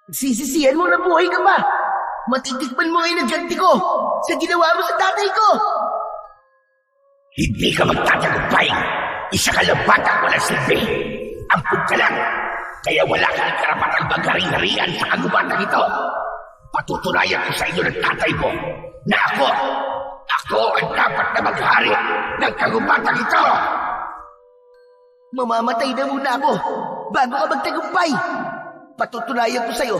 Sisisihan mo na buhay ka pa! Matitikman mo ngayon ang ganti ko sa ginawa mo sa tatay ko! Hindi ka magtatagumpay. Isa ka lang batang walang silbi. Ampun ka lang. Kaya wala ka ng karapatang maghari-harian sa kagubatan ito. Patutunayan ko sa inyo ng tatay mo na ako ang dapat na maghari ng kagubatan ito. Mamamatay na muna ako bago ka magtagumpay. Patutunayan ko sa'yo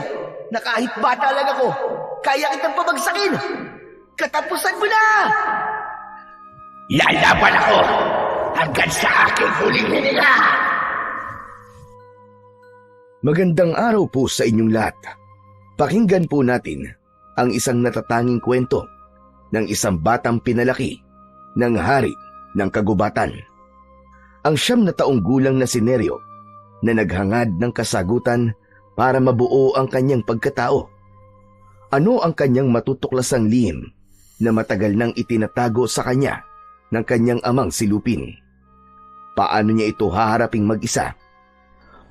na kahit bata lang ako, kaya kitang pabagsakin. Katapusan mo na! Lalaban ako hanggang sa aking huling hininga. Magandang araw po sa inyong lahat. Pakinggan po natin ang isang natatanging kwento ng isang batang pinalaki ng hari ng kagubatan. Ang 9 na taong gulang na si Neryo na naghangad ng kasagutan para mabuo ang kanyang pagkatao. Ano ang kanyang matutuklasang lihim na matagal nang itinatago sa kanya ng kanyang amang si Lupin? Paano niya ito haharaping mag-isa?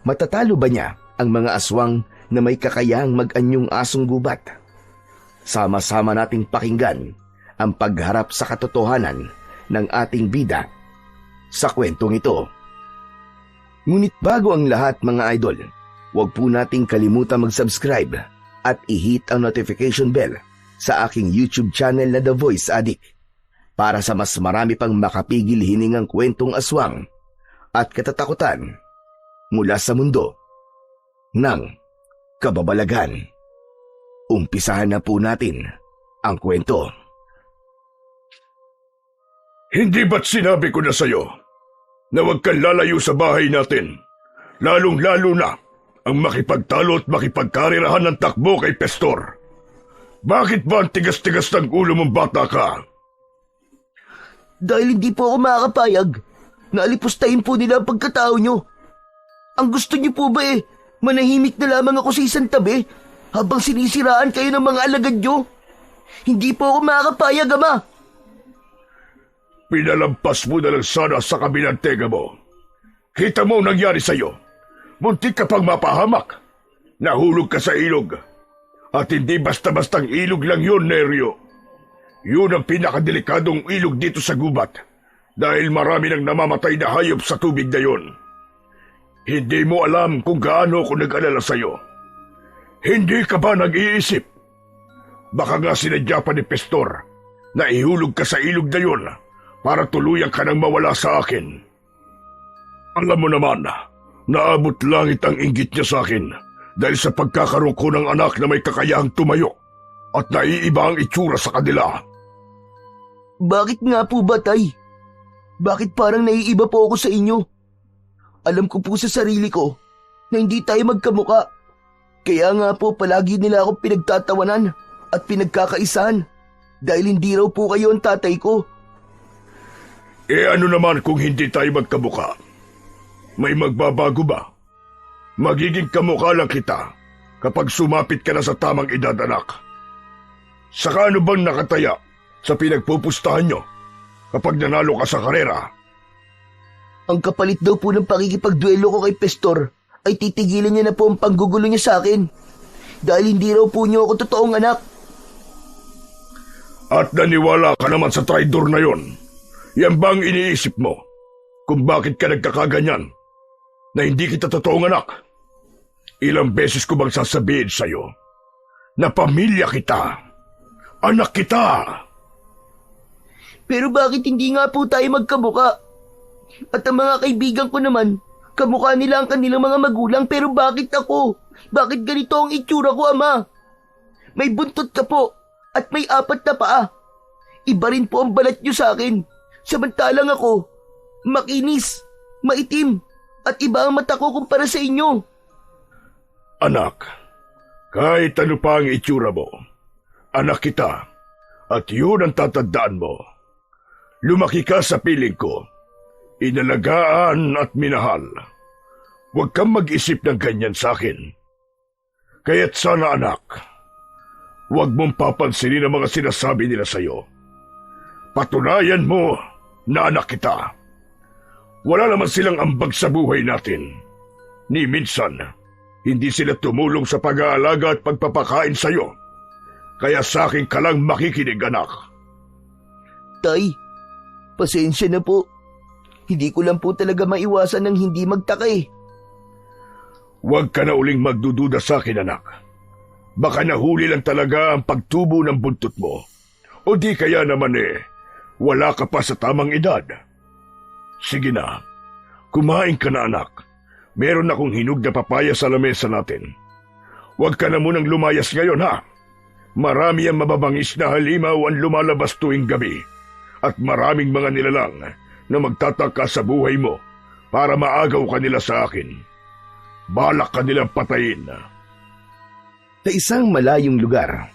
Matatalo ba niya ang mga aswang na may kakayahang mag-anyong asong gubat? Sama-sama nating pakinggan ang pagharap sa katotohanan ng ating bida sa kwentong ito. Ngunit bago ang lahat mga idol, huwag po nating kalimutan mag-subscribe at i-hit ang notification bell sa aking YouTube channel na The Voice Addict para sa mas marami pang makapigil hiningang kwentong aswang at katatakutan mula sa mundo ng kababalagan. Umpisahan na po natin ang kwento. Hindi ba't sinabi ko na sa'yo na huwag kang lalayo sa bahay natin, lalong-lalo na ang makipagtalo at makipagkarirahan ng takbo kay Pestor? Bakit ba ang tigas-tigas ng ulo mong bata ka? Dahil hindi po ako makakapayag na alipustahin po nila ang pagkatao nyo. Ang gusto nyo po ba manahimik na lamang ako sa isang tabi habang sinisiraan kayo ng mga alagad nyo? Hindi po ako makakapayag, Ama. Pinalampas mo na lang sana sa kabilang tenga mo. Kita mo ang nangyari sa'yo. Muntik ka pang mapahamak. Nahulog ka sa ilog. At hindi basta-bastang ilog lang yun, Neryo. Yun ang pinakadelikadong ilog dito sa gubat. Dahil marami nang namamatay na hayop sa tubig na yun. Hindi mo alam kung gaano ako nag-alala sa'yo. Hindi ka ba nag-iisip? Baka nga sinadya pa ni Pestor na ihulog ka sa ilog na yun para tuluyan ka nang mawala sa akin. Alam mo naman, naabot langit ang inggit niya sa akin dahil sa pagkakaroon ko ng anak na may kakayahang tumayo at naiiba ang itsura sa kanila. Bakit nga po ba, Tay? Bakit parang naiiba po ako sa inyo? Alam ko po sa sarili ko na hindi tayo magkamuka. Kaya nga po palagi nila ako pinagtatawanan at pinagkakaisahan dahil hindi raw po kayo ang tatay ko. Ano naman kung hindi tayo magkamuka? May magbabago ba? Magiging kamukha lang kita kapag sumapit ka na sa tamang edad, anak. Saka ano bang nakataya sa pinagpupustahan nyo kapag nanalo ka sa karera? Ang kapalit daw po ng pakikipagduelo ko kay Pestor ay titigilan niya na po ang panggugulo niya sa akin dahil hindi raw po niyo ako totoong anak. At naniwala ka naman sa traidor na yon. Yan bang iniisip mo kung bakit ka nagkakaganyan na hindi kita totoong anak? Ilang beses ko bang sasabihin sa'yo na pamilya kita, anak kita? Pero bakit hindi nga po tayo magkamuka? At ang mga kaibigan ko naman, kamukha nila ang kanilang mga magulang, pero bakit ako? Bakit ganito ang itsura ko, Ama? May buntot ka po at may 4 na paa. Iba rin po ang balat niyo sa akin. Samantalang ako, makinis, maitim, at iba ang mata ko kumpara sa inyo. Anak, kahit ano pa ang itsura mo, anak kita, at yun ang tatandaan mo. Lumaki ka sa piling ko, inalagaan at minahal. Huwag kang mag-isip ng ganyan sa akin. Kaya't sana, anak, huwag mong papansinin ang mga sinasabi nila sa'yo. Patunayan mo na anak kita. Wala naman silang ambag sa buhay natin. Ni minsan, Hindi sila tumulong sa pag-aalaga at pagpapakain sa'yo. Kaya sa akin ka lang makikinig, anak. Tay, pasensya na po. Hindi ko lang po talaga maiwasan ng hindi magtaka eh. Huwag ka na uling magdududa sa akin, anak. Baka nahuli lang talaga ang pagtubo ng buntot mo. O di kaya naman wala ka pa sa tamang edad. Sige na, kumain ka na, anak. Meron akong hinog na papaya sa lamesa natin. Huwag ka na munang lumayas ngayon, ha? Marami ang mababangis na halimaw ang lumalabas tuwing gabi. At maraming mga nilalang na magtataka sa buhay mo para maagaw ka nila sa akin. Balak ka nilang patayin. Sa isang malayong lugar,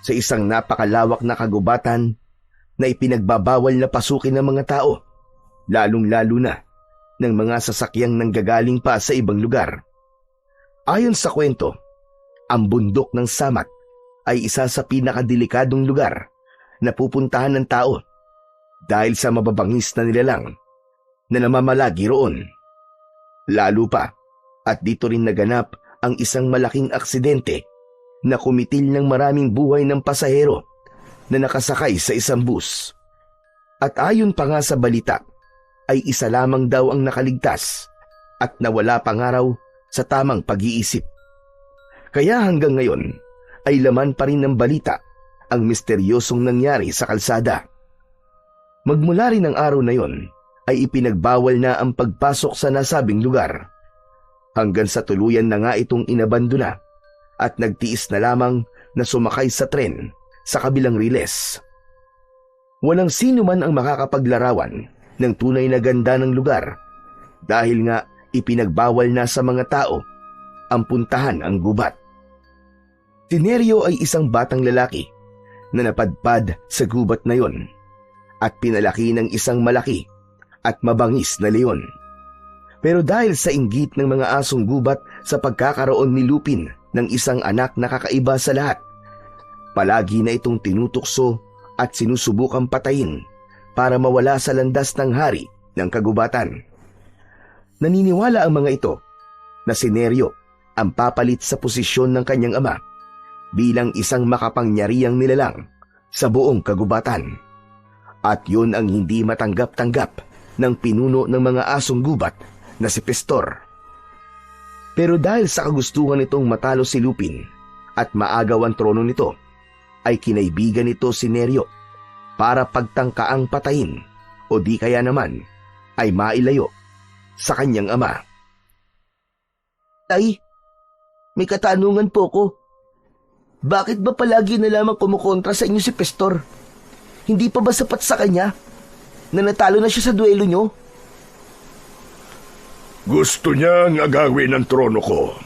sa isang napakalawak na kagubatan na ipinagbabawal na pasukin ng mga tao, lalong-lalo na ng mga sasakyang nanggagaling pa sa ibang lugar. Ayon sa kwento, ang bundok ng Samat ay isa sa pinakadelikadong lugar na pupuntahan ng tao dahil sa mababangis na nilalang na namamalagi roon. Lalo pa at dito rin naganap ang isang malaking aksidente na kumitil ng maraming buhay ng pasahero na nakasakay sa isang bus. At ayon pa nga sa balita, ay isa lamang daw ang nakaligtas at nawala pa nga raw sa tamang pag-iisip. Kaya hanggang ngayon ay laman pa rin ng balita ang misteryosong nangyari sa kalsada. Magmula rin ng araw na yon ay ipinagbawal na ang pagpasok sa nasabing lugar, hanggang sa tuluyan na nga itong inabandona at nagtiis na lamang na sumakay sa tren sa kabilang riles. Walang sino man ang makakapaglarawan ng tunay na ganda ng lugar dahil nga ipinagbawal na sa mga tao ang puntahan ang gubat. Si Nerio ay isang batang lalaki na napadpad sa gubat na yon at pinalaki ng isang malaki at mabangis na leon. Pero dahil sa inggit ng mga asong gubat sa pagkakaroon ni Lupin ng isang anak na kakaiba sa lahat, palagi na itong tinutukso at sinusubukang patayin para mawala sa landas ng hari ng kagubatan. Naniniwala ang mga ito na si Nerio ang papalit sa posisyon ng kanyang ama bilang isang makapangyarihang nilalang sa buong kagubatan. At yun ang hindi matanggap-tanggap ng pinuno ng mga asong gubat na si Pestor. Pero dahil sa kagustuhan nitong matalo si Lupin at maagaw ang trono nito, ay kinaibigan nito si Nerio para pagtangkaang patayin o di kaya naman ay mailayo sa kanyang ama. Tay, may katanungan po ko. Bakit ba palagi na lamang kumukontra sa inyo si Pestor? Hindi pa ba sapat sa kanya na natalo na siya sa duelo nyo? Gusto niyang agawin ang trono ko.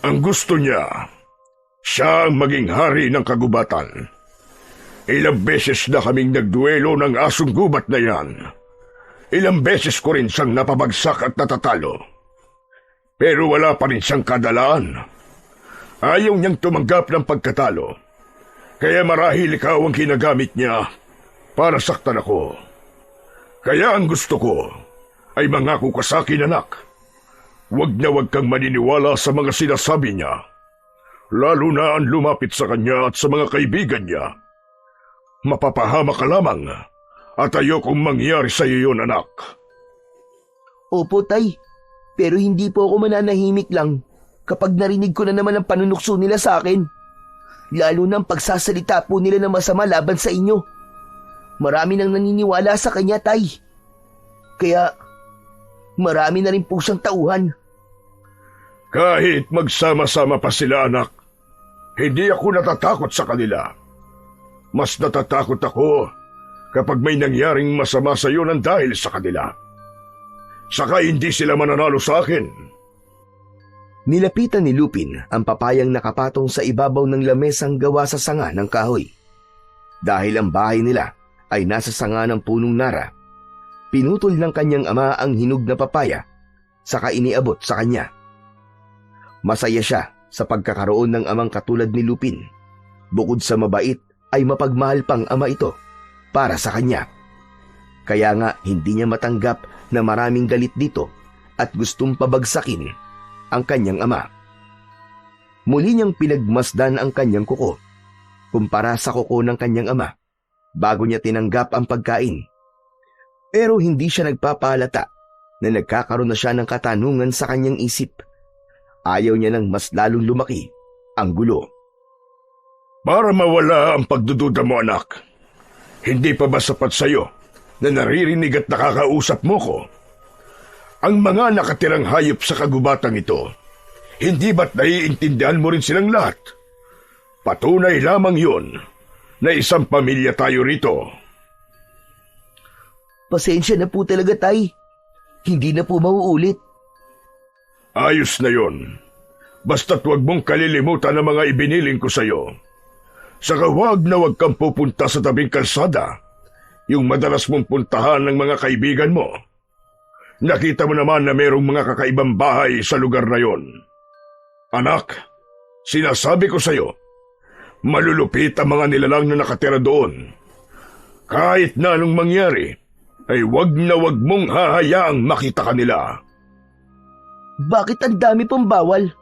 Ang gusto niya, siya ang maging hari ng kagubatan. Ilang beses na kaming nagduelo ng asong gubat na yan. Ilang beses ko rin siyang napabagsak at natatalo. Pero wala pa rin siyang kadalaan. Ayaw niyang tumanggap ng pagkatalo. Kaya marahil ikaw ang ginagamit niya para saktan ako. Kaya ang gusto ko ay mangako ka sa akin, anak. Huwag na huwag kang maniniwala sa mga sinasabi niya. Lalo na ang lumapit sa kanya at sa mga kaibigan niya. Mapapahama ka lamang at ayokong mangyari sa iyo yun, anak. Opo, Tay. Pero hindi po ako mananahimik lang kapag narinig ko na naman ang panunukso nila sa akin. Lalo na ang pagsasalita po nila ng masama laban sa inyo. Marami nang naniniwala sa kanya, Tay. Kaya marami na rin po siyang tauhan. Kahit magsama-sama pa sila, anak, hindi ako natatakot sa kanila. Mas natatakot ako kapag may nangyaring masama sa iyo ng dahil sa kanila. Saka hindi sila mananalo sa akin. Nilapitan ni Lupin ang papayang nakapatong sa ibabaw ng lamesang gawa sa sanga ng kahoy. Dahil ang bahay nila ay nasa sanga ng punong nara, pinutol ng kanyang ama ang hinog na papaya saka iniabot sa kanya. Masaya siya sa pagkakaroon ng amang katulad ni Lupin. Bukod sa mabait ay mapagmahal pang ama ito para sa kanya. Kaya nga hindi niya matanggap na maraming galit dito at gustong pabagsakin ang kanyang ama. Muli niyang pinagmasdan ang kanyang kuko kumpara sa kuko ng kanyang ama bago niya tinanggap ang pagkain. Pero hindi siya nagpapalata na nagkakaroon na siya ng katanungan sa kanyang isip. Ayaw niya nang mas lalong lumaki ang gulo. Para mawala ang pagdududa mo, anak, hindi pa ba sapat sa'yo na naririnig at nakakausap mo ko? Ang mga nakatirang hayop sa kagubatang ito, hindi ba't naiintindihan mo rin silang lahat? Patunay lamang yun na isang pamilya tayo rito. Pasensya na po talaga, Tay. Hindi na po mauulit. Ayos na yun. Basta't huwag mong kalilimutan ang mga ibiniling ko sa'yo. Saka huwag na huwag kang pupunta sa tabing kalsada, yung madalas mong puntahan ng mga kaibigan mo. Nakita mo naman na mayroong mga kakaibang bahay sa lugar na yon. Anak, sinasabi ko sa'yo, malulupit ang mga nilalang na nakatira doon. Kahit na anong mangyari, ay wag na wag mong hahayaang makita kanila. Bakit ang dami pong bawal?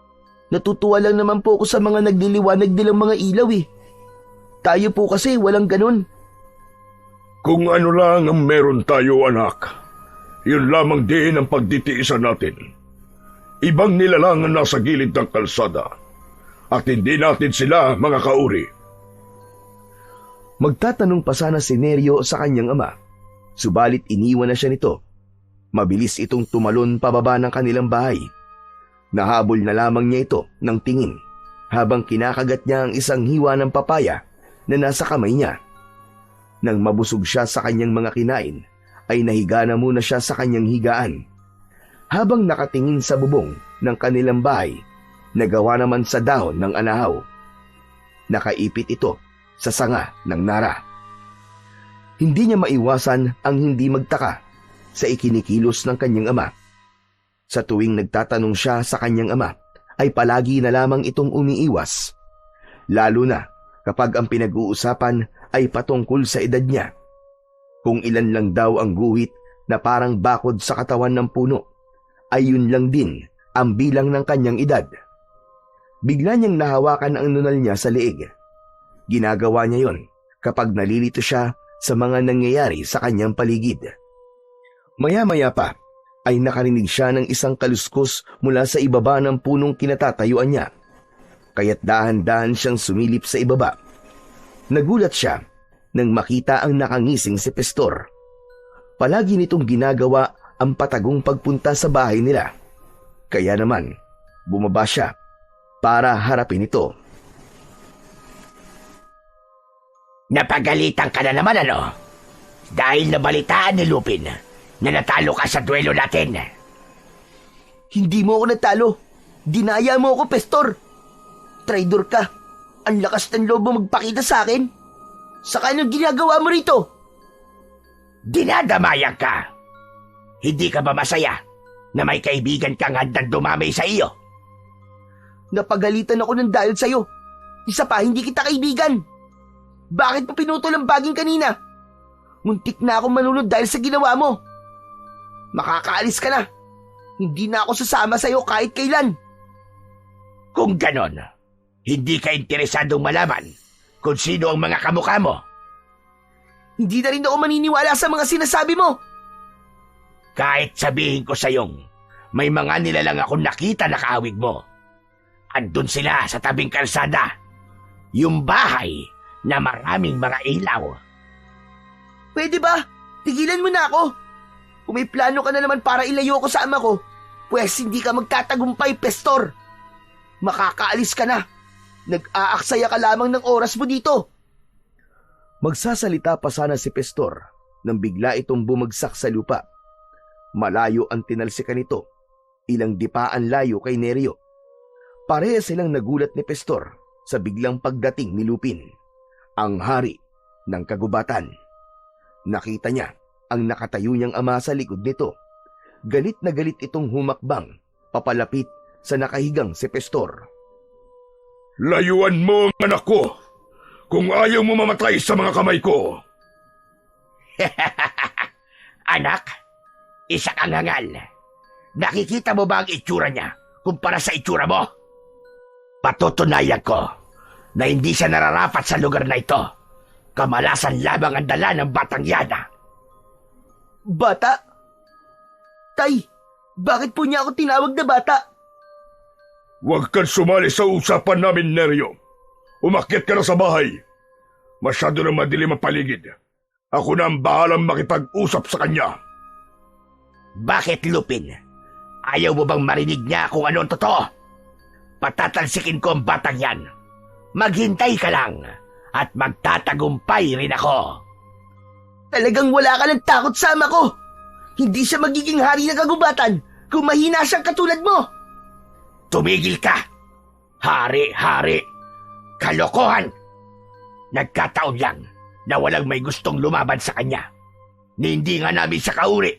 Natutuwa lang naman po ako sa mga nagliliwanag nilang mga ilaw eh. Tayo po kasi walang ganun. Kung ano lang ang meron tayo, anak, yun lamang din ang pagditiisan natin. Ibang nilalang ang nasa gilid ng kalsada at hindi natin sila mga kauri. Magtatanong pa sana si Neryo sa kanyang ama, subalit iniwan na siya nito. Mabilis itong tumalon pababa ng kanilang bahay. Nahabol na lamang niya ito ng tingin habang kinakagat niya ang isang hiwa ng papaya na nasa kamay niya. Nang mabusog siya sa kanyang mga kinain, ay nahiga na muna siya sa kanyang higaan. Habang nakatingin sa bubong ng kanilang bahay, nagawa naman sa dahon ng anahaw. Nakaipit ito sa sanga ng nara. Hindi niya maiwasan ang hindi magtaka sa ikinikilos ng kanyang ama. Sa tuwing nagtatanong siya sa kanyang ama, ay palagi na lamang itong umiiwas. Lalo na kapag ang pinag-uusapan ay patungkol sa edad niya. Kung ilan lang daw ang guhit na parang bakod sa katawan ng puno, ay yun lang din ang bilang ng kanyang edad. Bigla niyang nahawakan ang nunal niya sa leeg. Ginagawa niya yon kapag nalilito siya sa mga nangyayari sa kanyang paligid. Maya-maya pa ay nakarinig siya ng isang kaluskos mula sa ibaba ng punong kinatatayuan niya. Kaya't dahan-dahan siyang sumilip sa ibaba. Nagulat siya nang makita ang nakangising si Pastor. Palagi nitong ginagawa ang patagong pagpunta sa bahay nila. Kaya naman, bumaba siya para harapin ito. Napagalitan ka na naman, ano? Dahil nabalitaan ni Lupin na natalo ka sa duelo natin. Hindi mo ako natalo. Dinaya mo ako, Pastor. Traidor ka. Ang lakas ng loob mo magpakita sa akin. Saka anong ginagawa mo rito? Dinadamayan ka. Hindi ka ba masaya na may kaibigan kang handang dumamay sa iyo? Napagalitan ako ng dahil sa'yo. Isa pa, hindi kita kaibigan. Bakit mo pinutol ang baging kanina? Muntik na akong manunod dahil sa ginawa mo. Makakaalis ka na. Hindi na ako sasama sa'yo kahit kailan. Kung ganon, hindi ka interesadong malaman kung sino ang mga kamukha mo. Hindi na rin ako maniniwala sa mga sinasabi mo. Kahit sabihin ko sa'yong may mga nilalang akong nakita na kaawig mo. Andun sila sa tabing kalsada. Yung bahay na maraming mga ilaw. Pwede ba? Tigilan mo na ako. Kung may plano ka na naman para ilayo ko sa ama ko, pues hindi ka magtatagumpay, Pastor. Makakaalis ka na. Nag-aaksaya ka lamang ng oras mo dito. Magsasalita pa sana si Pastor nang bigla itong bumagsak sa lupa. Malayo ang tinalsikan nito, ilang dipaan layo kay Neryo. Parehas silang nagulat ni Pastor sa biglang pagdating ni Lupin, ang hari ng kagubatan. Nakita niya ang nakatayo niyang ama sa likod nito. Galit na galit itong humakbang papalapit sa nakahigang si Pastor. Layuan mo ang anak ko kung ayaw mo mamatay sa mga kamay ko. Anak, isa kang hangal. Nakikita mo ba ang itsura niya kumpara sa itsura mo? Patutunayan ko na hindi siya nararapat sa lugar na ito. Kamalasan lamang ang dala ng batang yana. Bata? Tay, bakit po niya ako tinawag na bata? Huwag kang sumali sa usapan namin, Neryo. Umakyat ka na sa bahay. Masyado na madilim ang paligid. Ako na ang bahalang makipag-usap sa kanya. Bakit, Lupin? Ayaw mo bang marinig niya kung ano ang totoo? Patatalsikin ko ang batang yan. Maghintay ka lang at magtatagumpay rin ako. Talagang wala ka ng takot sa ama ko. Hindi siya magiging hari ng kagubatan kung mahina siyang katulad mo. Tumigil ka! Hari! Kalokohan! Nagkataon lang na walang may gustong lumaban sa kanya. Ni hindi nga namin siya kauri.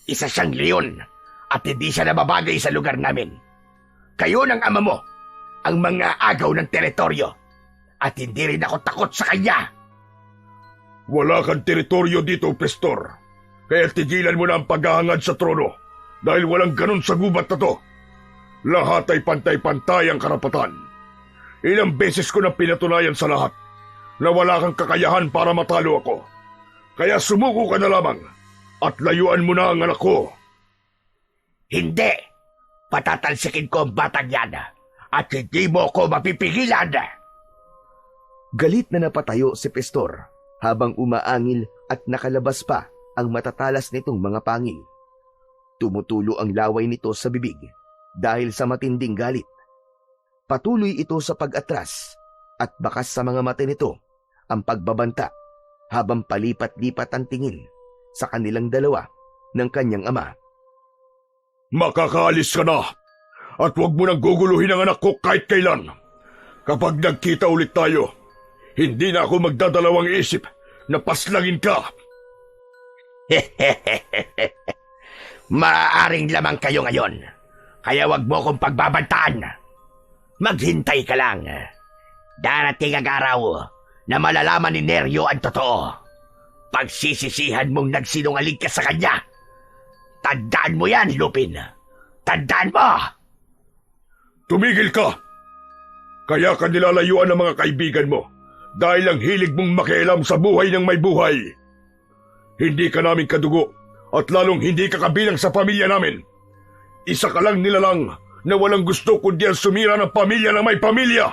Isa siyang leon at hindi siya nababagay sa lugar namin. Kayo ng ama mo ang mga agaw ng teritoryo at hindi rin ako takot sa kanya. Wala kang teritoryo dito, Pastor. Kaya tigilan mo na ang paghahangad sa trono dahil walang ganun sa gubat na to. Lahat ay pantay-pantay ang karapatan. Ilang beses ko nang pinatunayan sa lahat na wala kang kakayahan para matalo ako. Kaya sumuko ka na lamang at layuan mo na ang anak ko. Hindi! Patatalsikin ko ang batang yan at hindi mo ko mapipigilan. Galit na napatayo si Pastor habang umaangil at nakalabas pa ang matatalas nitong mga pangil. Tumutulo ang laway nito sa bibig dahil sa matinding galit. Patuloy ito sa pag-atras at bakas sa mga mata nito ang pagbabanta habang palipat-lipat ang tingin sa kanilang dalawa ng kanyang ama. Makakaalis ka na at huwag mo nang guguluhin ang anak ko kahit kailan. Kapag nagkita ulit tayo, hindi na ako magdadalawang isip na paslangin ka. Maaaring lamang kayo ngayon, kaya wag mo kong pagbabantaan. Maghintay ka lang. Darating ang araw na malalaman ni Neryo ang totoo. Pagsisisihan mong nagsinungaling ka sa kanya. Tandaan mo yan, Lupin. Tandaan mo! Tumigil ka! Kaya ka nilalayuan ng mga kaibigan mo dahil ang hilig mong makialam sa buhay ng may buhay. Hindi ka namin kadugo at lalong hindi ka kabilang sa pamilya namin. Isa ka lang nilalang na walang gusto kundi ang sumira ng pamilya na may pamilya.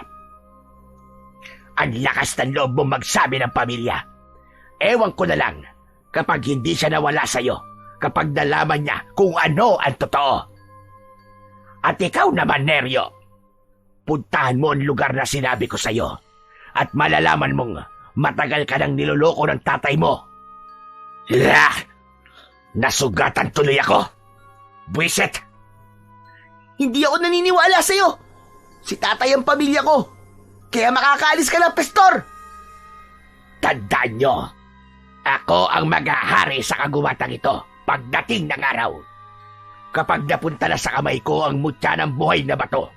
Ang lakas ng loob mong magsabi ng pamilya. Ewan ko na lang kapag hindi siya nawala sa'yo, kapag nalaman niya kung ano ang totoo. At ikaw naman, Neryo, puntahan mo ang lugar na sinabi ko sa'yo at malalaman mong matagal ka nang niloloko ng tatay mo. Nasugatan tuloy ako. Buwisit! Hindi ako naniniwala sa'yo. Si tatay ang pamilya ko. Kaya makakaalis ka na, Pastor. Tandaan nyo, ako ang maghahari sa kagubatan ito pagdating ng araw. Kapag napunta na sa kamay ko ang mutya ng buhay na bato,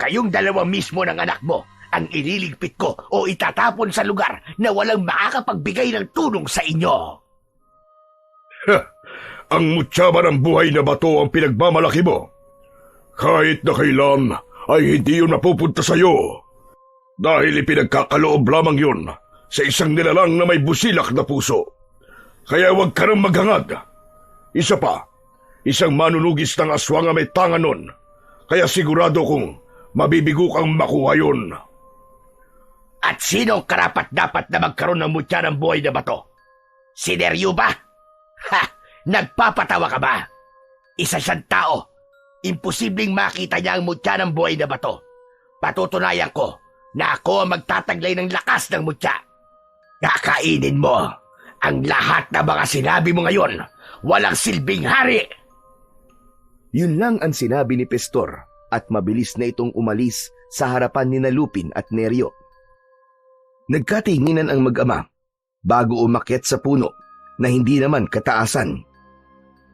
kayong dalawa mismo ng anak mo ang ililigpit ko o itatapon sa lugar na walang makakapagbigay ng tulong sa inyo. Ang mutya ba ng buhay na bato ang pinagmamalaki mo? Kahit na kailan ay hindi yun napupunta sa'yo. Dahil ipinagkakaloob lamang yun sa isang nilalang na may busilak na puso. Kaya huwag ka nang maghangad. Isa pa, isang manunugis ng aswang ang may tanga nun. Kaya sigurado kong mabibigo kang makuha yun. At sinong karapat-dapat na magkaroon ng mutya ng buhay na bato? Si Neryo ba? Ha! Nagpapatawa ka ba? Isa siyang tao. Imposibleng makita niya ang mutya ng buhay na bato. Patutunayan ko na ako ang magtataglay ng lakas ng mutya. Kakainin mo ang lahat na mga sinabi mo ngayon. Walang silbing hari! Yun lang ang sinabi ni Pastor at mabilis na itong umalis sa harapan ni Lupin at Neryo. Nagkatinginan ang mag-ama bago umakyat sa puno na hindi naman kataasan.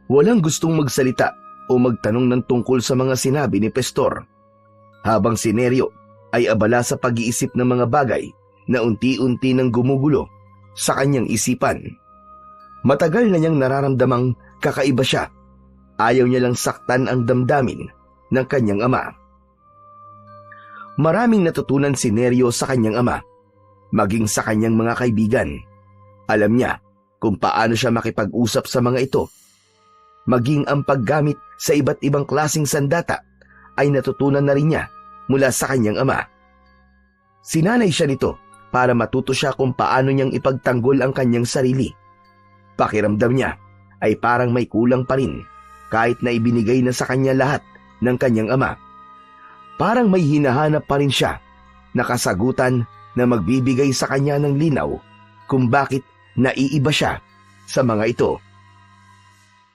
Walang gustong magsalita o magtanong ng tungkol sa mga sinabi ni Pastor, habang si Neryo ay abala sa pag-iisip ng mga bagay na unti-unti nang gumugulo sa kanyang isipan. Matagal na niyang nararamdamang kakaiba siya. Ayaw niya lang saktan ang damdamin ng kanyang ama. Maraming natutunan si Neryo sa kanyang ama, maging sa kanyang mga kaibigan. Alam niya kung paano siya makipag-usap sa mga ito. Maging ang paggamit sa iba't ibang klaseng sandata ay natutunan na rin niya mula sa kanyang ama. Sinanay siya nito para matuto siya kung paano niyang ipagtanggol ang kanyang sarili. Pakiramdam niya ay parang may kulang pa rin kahit na ibinigay na sa kanya lahat ng kanyang ama. Parang may hinahanap pa rin siya na kasagutan na magbibigay sa kanya ng linaw kung bakit naiiba siya sa mga ito.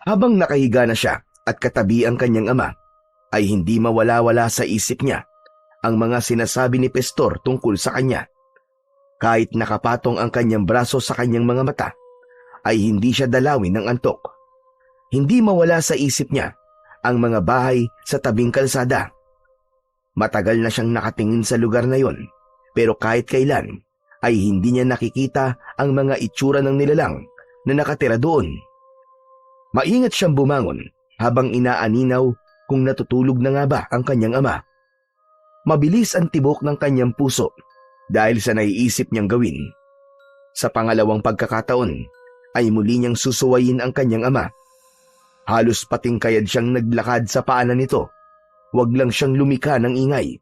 Habang nakahiga na siya at katabi ang kanyang ama, ay hindi mawala-wala sa isip niya ang mga sinasabi ni Pastor tungkol sa kanya. Kahit nakapatong ang kanyang braso sa kanyang mga mata, ay hindi siya dalawin ng antok. Hindi mawala sa isip niya ang mga bahay sa tabing kalsada. Matagal na siyang nakatingin sa lugar na yon, pero kahit kailan ay hindi niya nakikita ang mga itsura ng nilalang na nakatira doon. Maingat siyang bumangon habang inaaninaw kung natutulog na nga ba ang kanyang ama. Mabilis ang tibok ng kanyang puso dahil sa naiisip niyang gawin. Sa pangalawang pagkakataon ay muli niyang susuwayin ang kanyang ama. Halos patingkayad siyang naglakad sa paanan nito. Huwag lang siyang lumika ng ingay.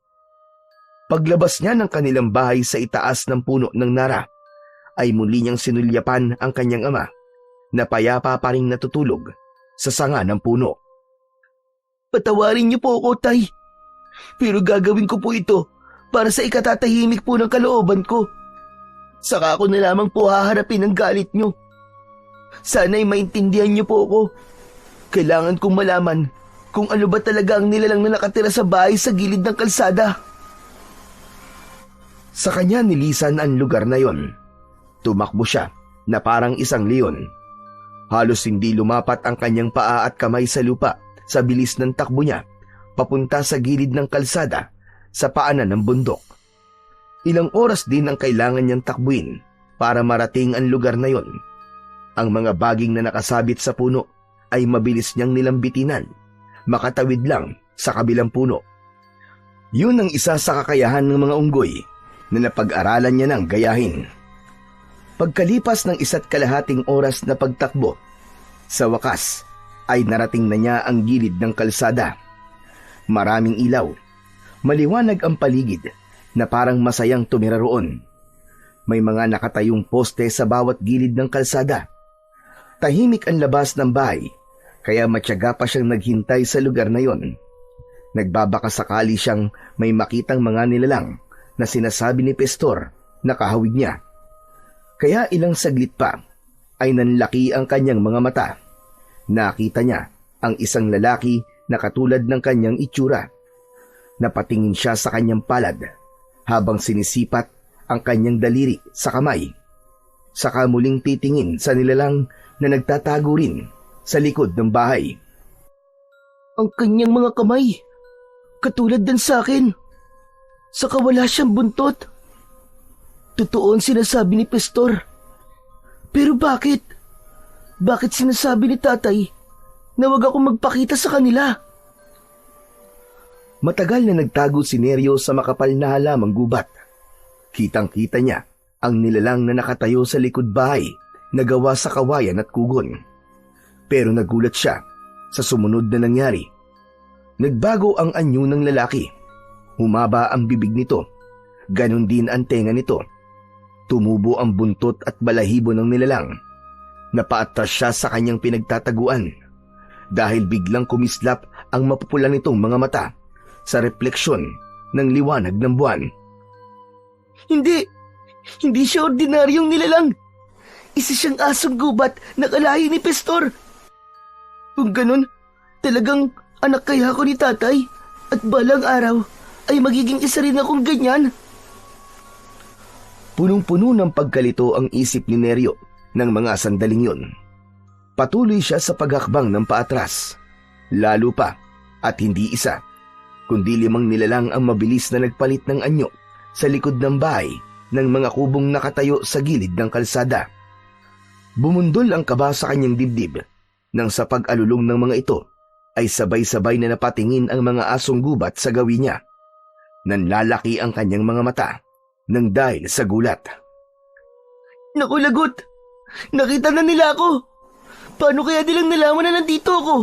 Paglabas niya ng kanilang bahay sa itaas ng puno ng nara, ay muli niyang sinulyapan ang kanyang ama na payapa pa ring natutulog sa sanga ng puno. Patawarin niyo po ako, Tay. Pero gagawin ko po ito para sa ikatatahimik po ng kalooban ko. Saka ako na lamang po haharapin ang galit niyo. Sana'y maintindihan niyo po ako. Kailangan kong malaman kung ano ba talaga ang nilalang na nakatira sa bahay sa gilid ng kalsada. Sa kanya nilisan ang lugar na yon. Tumakbo siya na parang isang leon. Halos hindi lumapat ang kanyang paa at kamay sa lupa sa bilis ng takbo niya papunta sa gilid ng kalsada sa paanan ng bundok. Ilang oras din ang kailangan niyang takbuin para marating ang lugar na yon. Ang mga baging na nakasabit sa puno ay mabilis niyang nilambitinan, makatawid lang sa kabilang puno. Yun ang isa sa kakayahan ng mga unggoy na napag-aralan niya ng gayahin. Pagkalipas ng 1.5 oras na pagtakbo, sa wakas ay narating na niya ang gilid ng kalsada. Maraming ilaw, maliwanag ang paligid na parang masayang tumira roon. May mga nakatayong poste sa bawat gilid ng kalsada. Tahimik ang labas ng bahay, kaya matyaga pa siyang naghintay sa lugar na yon. Nagbabaka sakali siyang may makitang mga nilalang na sinasabi ni Pastor na kahawig niya. Kaya ilang saglit pa ay nanlaki ang kanyang mga mata. Nakita niya ang isang lalaki na katulad ng kanyang itsura. Napatingin siya sa kanyang palad habang sinisipat ang kanyang daliri sa kamay. Saka muling titingin sa nilalang na nagtatago rin sa likod ng bahay. Ang kanyang mga kamay, katulad din sa akin. Saka wala siyang buntot. Totoo ang sinasabi ni Pastor. Pero bakit? Bakit sinasabi ni Tatay na wag ako magpakita sa kanila? Matagal na nagtago si Neryo sa makapal na halamang gubat. Kitang-kita niya ang nilalang na nakatayo sa likod bahay na gawa sa kawayan at kugon. Pero nagulat siya sa sumunod na nangyari. Nagbago ang anyo ng lalaki. Humaba ang bibig nito. Ganon din ang tenga nito. Tumubo ang buntot at balahibo ng nilalang. Napaatras siya sa kanyang pinagtataguan dahil biglang kumislap ang mapupula nitong mga mata sa refleksyon ng liwanag ng buwan. Hindi! Hindi siya ordinaryong nilalang! Isa siyang asong gubat na kalahi ni Pastor! Kung ganon, talagang anak kaya ako ni Tatay at balang araw ay magiging isa rin akong ganyan. Punong-puno ng pagkalito ang isip ni Neryo ng mga sandaling yun. Patuloy siya sa paghakbang ng paatras. Lalo pa at hindi isa, kundi 5 nilalang ang mabilis na nagpalit ng anyo sa likod ng bahay ng mga kubong nakatayo sa gilid ng kalsada. Bumundol ang kaba sa kanyang dibdib nang sa pag-alulong ng mga ito ay sabay-sabay na napatingin ang mga asong gubat sa gawi niya. Nanlalaki ang kanyang mga mata nang dahil sa gulat. Naku, lagot! Nakita na nila ako! Paano kaya nilang nalaman na nandito ako?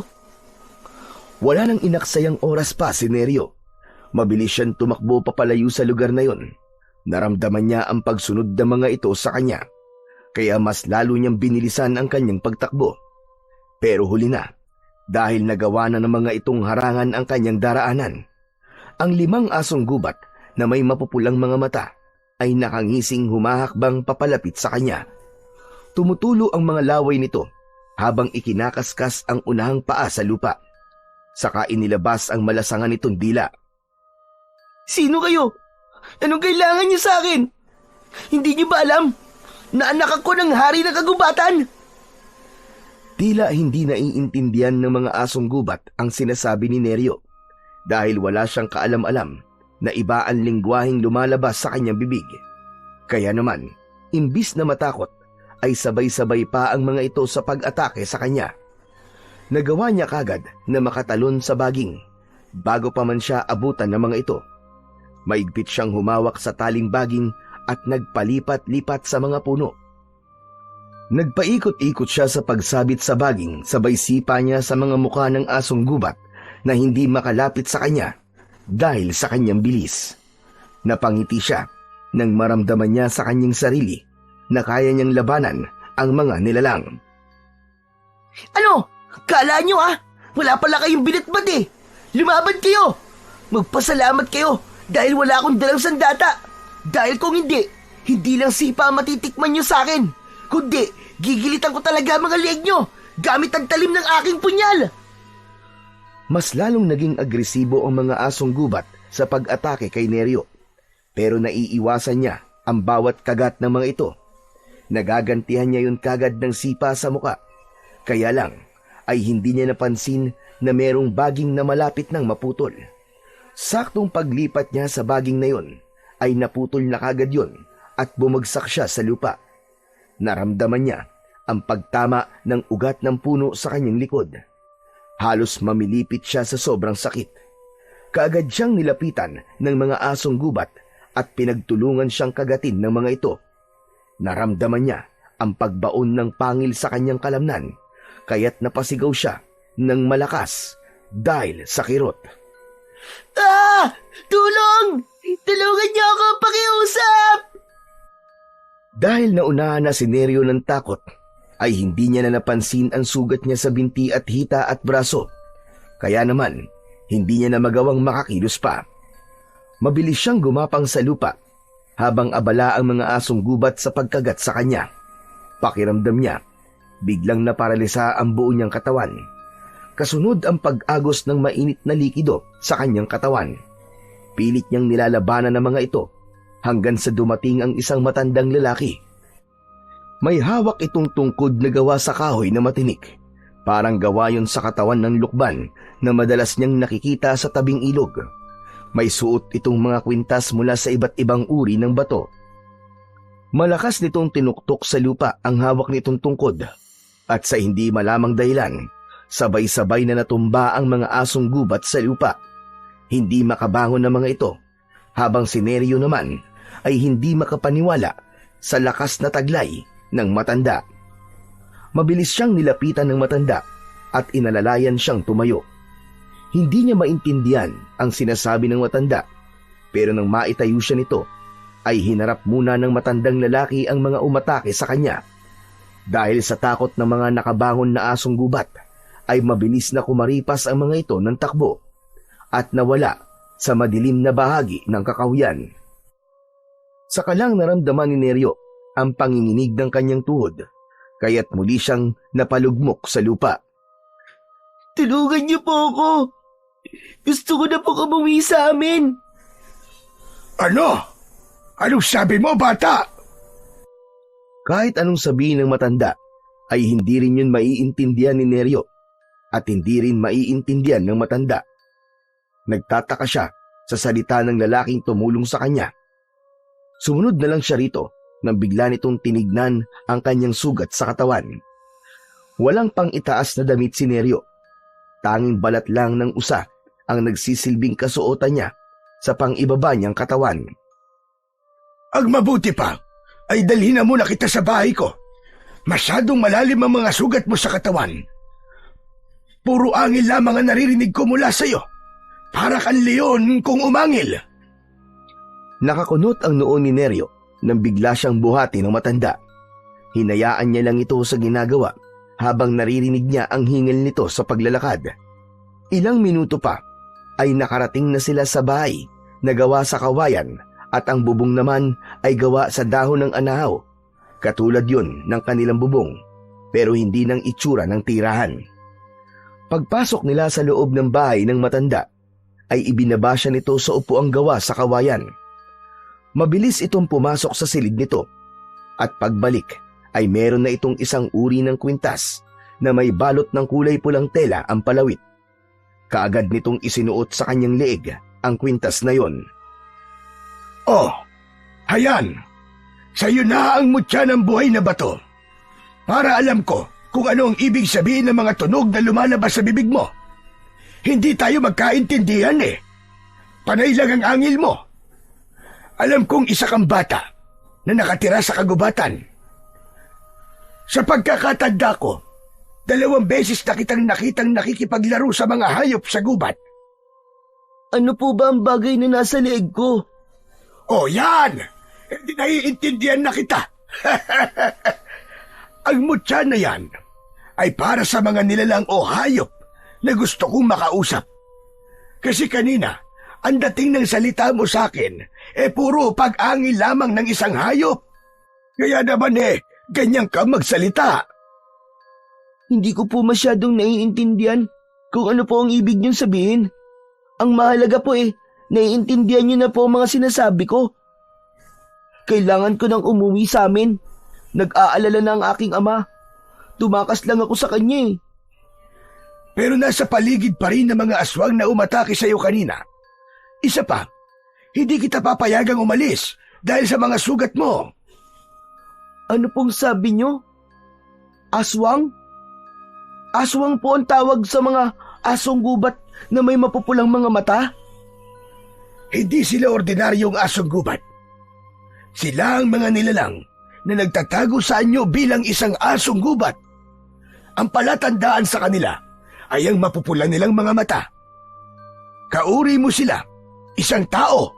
Wala nang inaksayang oras pa si Neryo. Mabilis siyang tumakbo papalayo sa lugar na yon. Naramdaman niya ang pagsunod ng mga ito sa kanya, kaya mas lalo niyang binilisan ang kanyang pagtakbo. Pero huli na, dahil nagawa na ng mga itong harangan ang kanyang daraanan. Ang 5 asong gubat na may mapupulang mga mata ay nakangising humahakbang papalapit sa kanya. Tumutulo ang mga laway nito habang ikinakaskas ang unahang paa sa lupa. Saka inilabas ang malasangan nitong dila. Sino kayo? Anong kailangan niyo sa akin? Hindi niyo ba alam na anak ako ng hari ng kagubatan? Tila hindi naiintindihan ng mga asong gubat ang sinasabi ni Neryo dahil wala siyang kaalam-alam na iba ang lingwaheng lumalabas sa kanyang bibig. Kaya naman, imbis na matakot, ay sabay-sabay pa ang mga ito sa pag-atake sa kanya. Nagawa niya kagad na makatalon sa baging bago pa man siya abutan ng mga ito. Maigpit siyang humawak sa taling baging at nagpalipat-lipat sa mga puno. Nagpaikot-ikot siya sa pagsabit sa baging, sabay sipa niya sa mga mukha ng asong gubat na hindi makalapit sa kanya dahil sa kanyang bilis. Napangiti siya nang maramdaman niya sa kanyang sarili na kaya niyang labanan ang mga nilalang. Ano? Kala nyo wala pala kayong binatbat eh. Lumaban kayo. Magpasalamat kayo dahil wala akong dalang sandata. Dahil kung hindi lang sipa matitikman nyo sa akin, kundi gigilitan ko talaga mga leeg nyo gamit ang talim ng aking punyal. Mas lalong naging agresibo ang mga asong gubat sa pag-atake kay Neryo. Pero naiiwasan niya ang bawat kagat ng mga ito. Nagagantihan niya yun kagad ng sipa sa muka. Kaya lang ay hindi niya napansin na merong baging na malapit ng maputol. Saktong paglipat niya sa baging na yun ay naputol na kagad yun at bumagsak siya sa lupa. Naramdaman niya ang pagtama ng ugat ng puno sa kanyang likod. Halos mamilipit siya sa sobrang sakit. Kaagad siyang nilapitan ng mga asong gubat at pinagtulungan siyang kagatin ng mga ito. Naramdaman niya ang pagbaon ng pangil sa kanyang kalamnan, kaya't napasigaw siya ng malakas dahil sa kirot. Tulong! Tulungan niyo ako pakiusap! Dahil naunahan na si Neryo ng takot, ay hindi niya na napansin ang sugat niya sa binti at hita at braso. Kaya naman, hindi niya na magawang makakilos pa. Mabilis siyang gumapang sa lupa habang abala ang mga asong gubat sa pagkagat sa kanya. Pakiramdam niya, biglang naparalisa ang buo niyang katawan. Kasunod ang pag-agos ng mainit na likido sa kanyang katawan. Pilit niyang nilalabanan ng mga ito hanggang sa dumating ang isang matandang lalaki. May hawak itong tungkod na gawa sa kahoy na matinik. Parang gawa yon sa katawan ng lukban na madalas niyang nakikita sa tabing ilog. May suot itong mga kwintas mula sa iba't ibang uri ng bato. Malakas nitong tinuktok sa lupa ang hawak nitong tungkod. At sa hindi malamang dahilan, sabay-sabay na natumba ang mga asong gubat sa lupa. Hindi makabangon ng mga ito, habang si Neryo naman ay hindi makapaniwala sa lakas na taglay ng matanda. Mabilis siyang nilapitan ng matanda at inalalayan siyang tumayo. Hindi niya maintindihan ang sinasabi ng matanda, pero nang maitayo siya nito, ay hinarap muna ng matandang lalaki ang mga umatake sa kanya. Dahil sa takot ng mga nakabangon na asong gubat, ay mabilis na kumaripas ang mga ito ng takbo at nawala sa madilim na bahagi ng kakahuyan. Saka lang naramdaman ni Neryo ang panginginig ng kanyang tuhod, kaya't muli siyang napalugmok sa lupa. Tulungan niyo po ako. Gusto ko na po umuwi sa amin. Ano? Anong sabi mo, bata? Kahit anong sabihin ng matanda, ay hindi rin yun maiintindihan ni Neryo at hindi rin maiintindihan ng matanda. Nagtataka siya sa salita ng lalaking tumulong sa kanya. Sumunod na lang siya rito nang bigla nitong tinignan ang kanyang sugat sa katawan. Walang pang itaas na damit si Neryo. Tanging balat lang ng usa ang nagsisilbing kasuotan niya sa pang-ibaba niyang katawan. Ang mabuti pa ay dalhin na muna kita sa bahay ko. Masyadong malalim ang mga sugat mo sa katawan. Puro angil lamang ang naririnig ko mula sa iyo. Para kang leon kung umangil. Nakakunot ang noo ni Neryo nang bigla siyang buhati ng matanda. Hinayaan niya lang ito sa ginagawa habang naririnig niya ang hingil nito sa paglalakad. Ilang minuto pa ay nakarating na sila sa bahay na gawa sa kawayan at ang bubong naman ay gawa sa dahon ng anahaw. Katulad yun ng kanilang bubong pero hindi ng itsura ng tirahan. Pagpasok nila sa loob ng bahay ng matanda ay ibinaba siya nito sa upuang gawa sa kawayan. Mabilis itong pumasok sa silid nito at pagbalik ay meron na itong isang uri ng kwintas na may balot ng kulay pulang tela ang palawit. Kaagad nitong isinuot sa kanyang leeg ang kwintas na yon. Oh, hayan! Sa'yo na ang mutya ng buhay na bato. Para alam ko kung ano ang ibig sabihin ng mga tunog na lumalabas sa bibig mo. Hindi tayo magkaintindihan eh. Panay lang ang angil mo. Alam kong isa kang bata na nakatira sa kagubatan. Sa pagkakatanda ko, 2 beses na kitang nakitang nakikipaglaro sa mga hayop sa gubat. Ano po ba ang bagay na nasa leeg ko? Oh, yan! Hindi naiintindihan na kita. Ang mutya na yan ay para sa mga nilalang o hayop na gusto kong makausap. Kasi kanina, ang dating ng salita mo sa akin, puro pag-angil lamang ng isang hayop. Kaya naman ganyan ka magsalita. Hindi ko po masyadong naiintindihan kung ano po ang ibig niyong sabihin. Ang mahalaga po naiintindihan niyo na po ang mga sinasabi ko. Kailangan ko nang umuwi sa amin. Nag-aalala na ang aking ama. Tumakas lang ako sa kanya Pero nasa paligid pa rin ng mga aswang na umatake sa iyo kanina. Isa pa, hindi kita papayagang umalis dahil sa mga sugat mo. Ano pong sabi niyo? Aswang? Aswang po ang tawag sa mga asong gubat na may mapupulang mga mata? Hindi sila ordinaryong asong gubat. Sila ang mga nilalang na nagtatago sa anyo bilang isang asong gubat. Ang palatandaan sa kanila ay ang mapupulang nilang mga mata. Kauri mo sila, isang tao.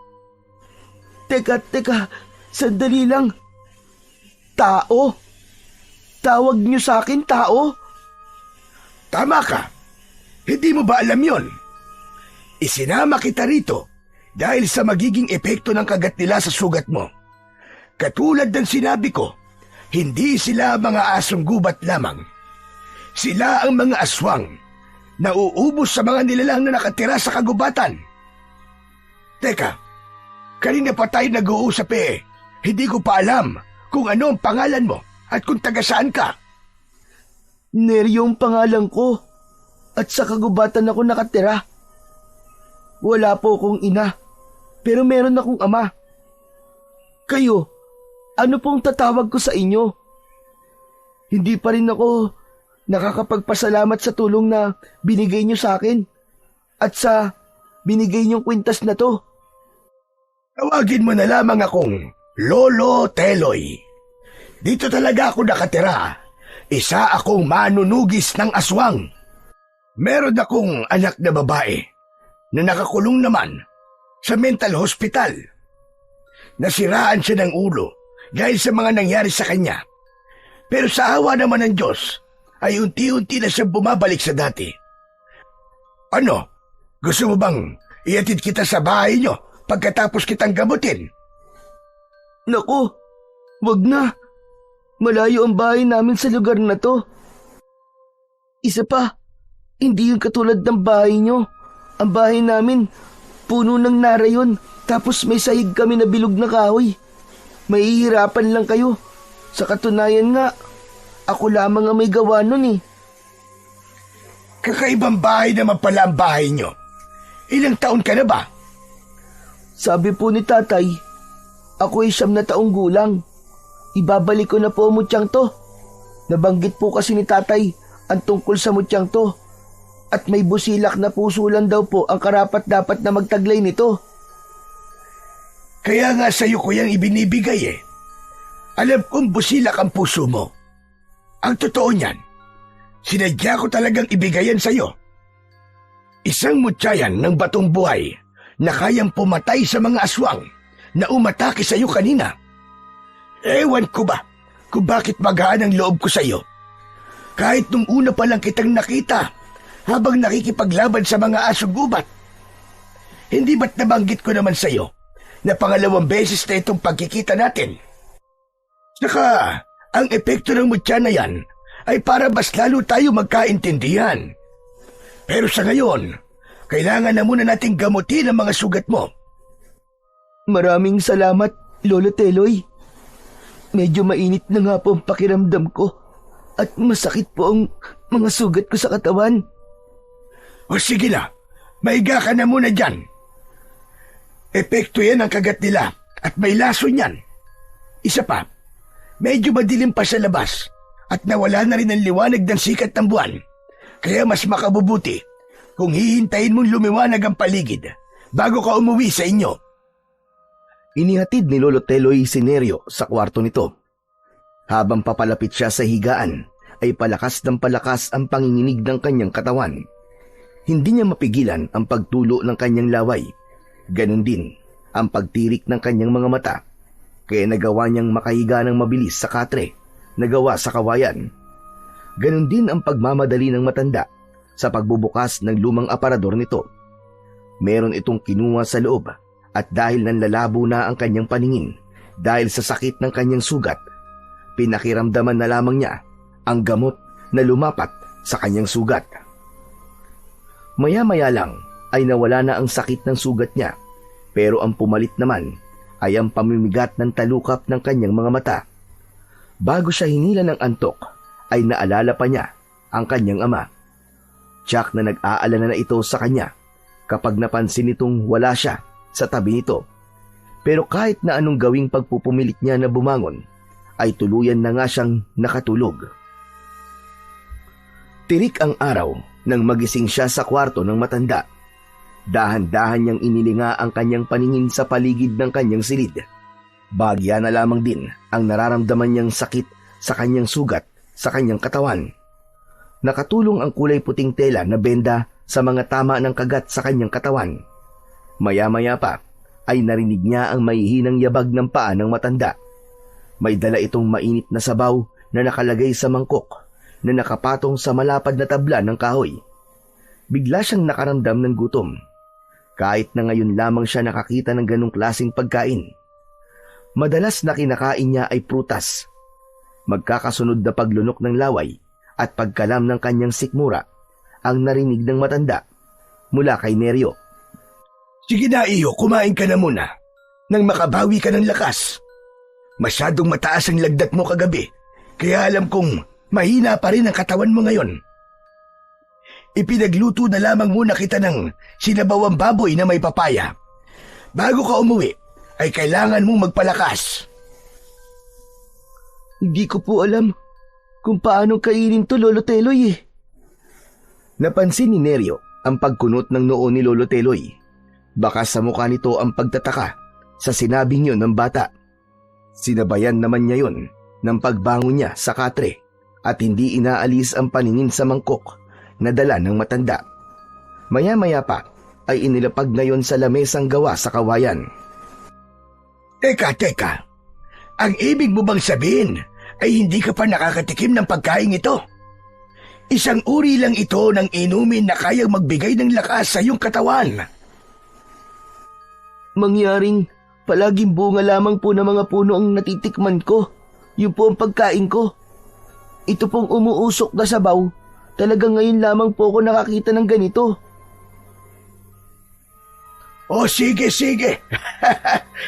Teka, sandali lang. Tao? Tawag niyo sa akin tao? Tama ka. Hindi mo ba alam yon? Isinama kita rito dahil sa magiging epekto ng kagat nila sa sugat mo. Katulad ng sinabi ko, hindi sila mga asong gubat lamang. Sila ang mga aswang na uubos sa mga nilalang na nakatira sa kagubatan. Teka, kanina pa tayo nag-uusap Hindi ko pa alam kung ano ang pangalan mo at kung taga saan ka. Neryo ang pangalan ko at sa kagubatan ako nakatira. Wala po akong ina, pero meron akong ama. Kayo, ano pong tatawag ko sa inyo? Hindi pa rin ako nakakapagpasalamat sa tulong na binigay niyo sa akin at sa binigay niyong kwintas na to. Tawagin mo na lamang akong Lolo Teloy. Dito talaga ako nakatira. Isa akong manunugis ng aswang. Meron akong anak na babae na nakakulong naman sa mental hospital. Nasiraan siya ng ulo dahil sa mga nangyari sa kanya. Pero sa awa naman ng Diyos, ay unti-unti na siya bumabalik sa dati. Ano? Gusto mo bang iatid kita sa bahay niyo pagkatapos kitang gamutin? Naku, wag na. Malayo ang bahay namin sa lugar na to. Isa pa, hindi yung katulad ng bahay nyo. Ang bahay namin, puno ng narayon, tapos may sahig kami na bilog na kahoy. Mahihirapan lang kayo. Sa katunayan nga, ako lamang ang may gawa nun Kakaibang bahay naman pala ang bahay nyo. Ilang taon ka na ba? Sabi po ni tatay, ako ay 9 na taong gulang. Ibabalik ko na po ang mutyang to. Nabanggit po kasi ni tatay ang tungkol sa mutyang to. At may busilak na puso lang daw po ang karapat dapat na magtaglay nito. Kaya nga sa'yo ko yung ibinibigay eh. Alam kong busilak ang puso mo. Ang totoo niyan, sinadya ko talagang ibigayan sa'yo. Isang mutyayan ng batong buhay na kayang pumatay sa mga aswang na umatake sa'yo kanina. Ewan ko ba kung bakit magaan ang loob ko sa'yo. Kahit nung una pa lang kitang nakita habang nakikipaglaban sa mga asong gubat. Hindi ba't nabanggit ko naman sa'yo na pangalawang beses na itong pagkikita natin? Saka, ang epekto ng mutya na yan ay para mas lalo tayo magkaintindihan. Pero sa ngayon, kailangan na muna nating gamutin ang mga sugat mo. Maraming salamat, Lolo Teloy. Medyo mainit na nga po ang pakiramdam ko at masakit po ang mga sugat ko sa katawan. O sige na, maiga ka na muna dyan. Epekto yan ang kagat nila at may laso niyan. Isa pa, medyo madilim pa sa labas at nawala na rin ang liwanag ng sikat ng buwan. Kaya mas makabubuti kung hihintayin mong lumiwanag ang paligid bago ka umuwi sa inyo. Inihatid ni Lolo Teloy si Neryo sa kwarto nito. Habang papalapit siya sa higaan, ay palakas ng palakas ang panginginig ng kanyang katawan. Hindi niya mapigilan ang pagtulo ng kanyang laway. Ganon din ang pagtirik ng kanyang mga mata. Kaya nagawa niyang makahiga ng mabilis sa katre na gawa sa kawayan. Ganon din ang pagmamadali ng matanda sa pagbubukas ng lumang aparador nito. Meron itong kinuha sa loob at dahil nanlalabo na ang kanyang paningin dahil sa sakit ng kanyang sugat, pinakiramdaman na lamang niya ang gamot na lumapat sa kanyang sugat. Maya-maya lang ay nawala na ang sakit ng sugat niya, pero ang pumalit naman ay ang pamimigat ng talukap ng kanyang mga mata. Bago siya hinila ng antok, ay naalala pa niya ang kanyang ama. Tiyak na nag-aalala na ito sa kanya kapag napansin nitong wala siya sa tabi nito. Pero kahit na anong gawing pagpupumilit niya na bumangon, ay tuluyan na nga siyang nakatulog. Tirik ang araw nang magising siya sa kwarto ng matanda. Dahan-dahan niyang inilinga ang kanyang paningin sa paligid ng kanyang silid. Bagya na lamang din ang nararamdaman niyang sakit sa kanyang sugat sa kanyang katawan. Nakatulong ang kulay puting tela na benda sa mga tama ng kagat sa kanyang katawan. Maya-maya pa ay narinig niya ang mahihinang yabag ng paa ng matanda. May dala itong mainit na sabaw na nakalagay sa mangkok na nakapatong sa malapad na tabla ng kahoy. Bigla siyang nakaramdam ng gutom. Kahit na ngayon lamang siya nakakita ng ganong klaseng pagkain. Madalas na kinakain niya ay prutas. Magkakasunod na paglunok ng laway at pagkalam ng kanyang sikmura ang narinig ng matanda mula kay Neryo. Sige na iyo, kumain ka na muna nang makabawi ka ng lakas. Masyadong mataas ang lagdat mo kagabi, kaya alam kong mahina pa rin ang katawan mo ngayon. Ipinagluto na lamang muna kita ng sinabawang baboy na may papaya. Bago ka umuwi, ay kailangan mong magpalakas. Hindi ko po alam kung paano kainin to, Lolo Teloy eh. Napansin ni Neryo ang pagkunot ng noo ni Lolo Teloy. Baka sa mukha nito ang pagtataka sa sinabing yun ng bata. Sinabayan naman niya yun ng pagbangon niya sa katre at hindi inaalis ang paningin sa mangkok na dala ng matanda. Maya-maya pa ay inilapag na yon sa lamesang gawa sa kawayan. Teka. Ang ibig mo bang sabihin ay hindi ka pa nakakatikim ng pagkain ito? Isang uri lang ito ng inumin na kayang magbigay ng lakas sa iyong katawan. Mangyaring palaging bunga lamang po ng mga puno ang natitikman ko. Yun po ang pagkain ko. Ito pong umuusok na sabaw. Talagang ngayon lamang po ako nakakita ng ganito. O sige.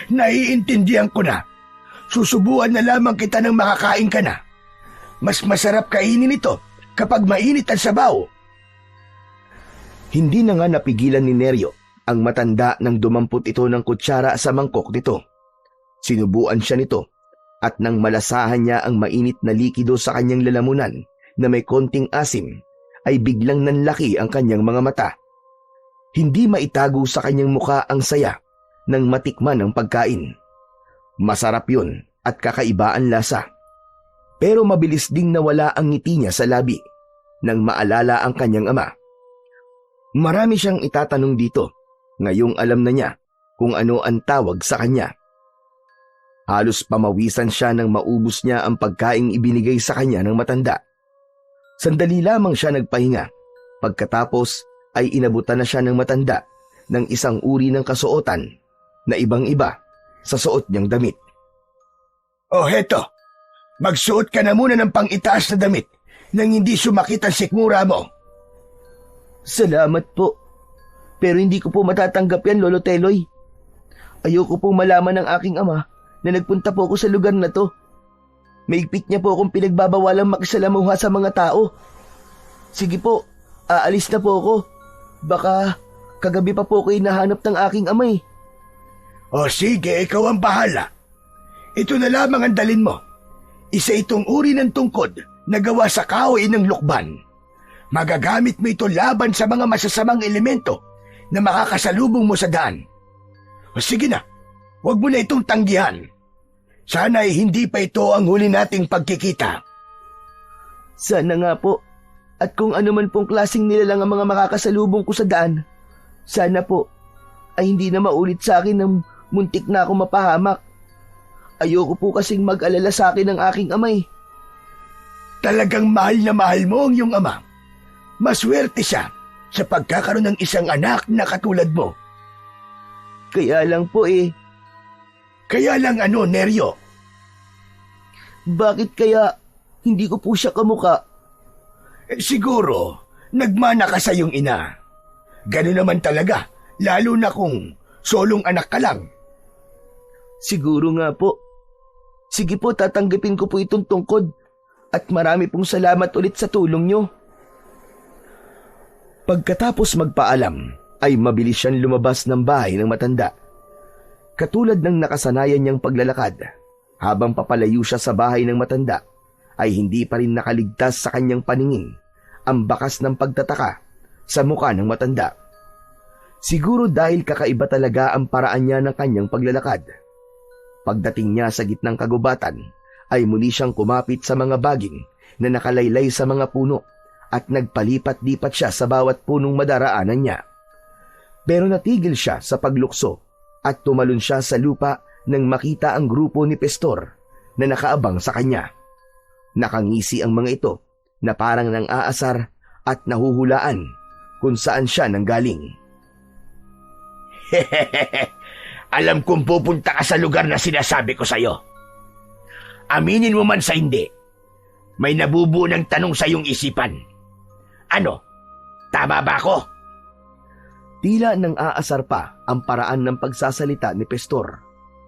Naiintindihan ko na. Susubuan na lamang kita ng makakain ka na. Mas masarap kainin ito kapag mainit ang sabaw. Hindi na nga napigilan ni Neryo ang matanda nang dumampot ito ng kutsara sa mangkok nito. Sinubuan siya nito at nang malasahan niya ang mainit na likido sa kanyang lalamunan na may konting asim, ay biglang nanlaki ang kanyang mga mata. Hindi maitago sa kanyang muka ang saya nang matikman ang pagkain. Masarap yun at kakaiba ang lasa. Pero mabilis ding nawala ang ngiti niya sa labi nang maalala ang kanyang ama. Marami siyang itatanong dito, ngayong alam na niya kung ano ang tawag sa kanya. Halos pamawisan siya nang maubos niya ang pagkaing ibinigay sa kanya ng matanda. Sandali lamang siya nagpahinga. Pagkatapos ay inabutan na siya ng matanda ng isang uri ng kasuotan na ibang-iba sa suot niyang damit. O heto, magsuot ka na muna ng pang-itaas na damit nang hindi sumakit ang sikmura mo. Salamat po. Pero hindi ko po matatanggap yan, Lolo Teloy. Ayoko pong malaman ng aking ama na nagpunta po ako sa lugar na to. Maigpit niya po akong pinagbabawalang makisalamuha sa mga tao. Sige po, aalis na po ako. Baka kagabi pa po ako hinahanap ng aking ama eh. O sige, ikaw ang bahala. Ito na lamang ang dalin mo. Isa itong uri ng tungkod na gawa sa kahoy ng lukban. Magagamit mo ito laban sa mga masasamang elemento na makakasalubong mo sa daan. O sige na, huwag mo na itong tanggihan. Sana ay hindi pa ito ang huli nating pagkikita. Sana nga po. At kung ano man pong klaseng nilalang ang mga makakasalubong ko sa daan, sana po ay hindi na maulit sa akin ng muntik na ako mapahamak. Ayoko po kasing mag-alala sa akin ng aking amay. Talagang mahal na mahal mo ang iyong ama. Maswerte siya sa pagkakaroon ng isang anak na katulad mo. Kaya lang po eh. Kaya lang ano, Neryo? Bakit kaya hindi ko po siya kamuka? Siguro, nagmana ka sa iyong ina. Ganun naman talaga, lalo na kung solong anak ka lang. Siguro nga po. Sige po, tatanggapin ko po itong tungkod. At marami pong salamat ulit sa tulong nyo. Pagkatapos magpaalam, ay mabilis siyang lumabas ng bahay ng matanda. Katulad ng nakasanayan niyang paglalakad, habang papalayo siya sa bahay ng matanda, ay hindi pa rin nakaligtas sa kanyang paningin ang bakas ng pagtataka sa muka ng matanda. Siguro dahil kakaiba talaga ang paraan niya ng kanyang paglalakad. Pagdating niya sa gitnang kagubatan, ay muli siyang kumapit sa mga baging na nakalaylay sa mga puno at nagpalipat-lipat siya sa bawat punong madaraanan niya. Pero natigil siya sa paglukso at tumalon siya sa lupa nang makita ang grupo ni Pestor na nakaabang sa kanya. Nakangisi ang mga ito na parang nang aasar at nahuhulaan kung saan siya nanggaling. Alam kong pupunta ka sa lugar na sinasabi ko sa'yo. Aminin mo man sa hindi, may nabubuo ng tanong sa iyong isipan. Ano? Tama ba ako? Tila nang aasar pa ang paraan ng pagsasalita ni Pestor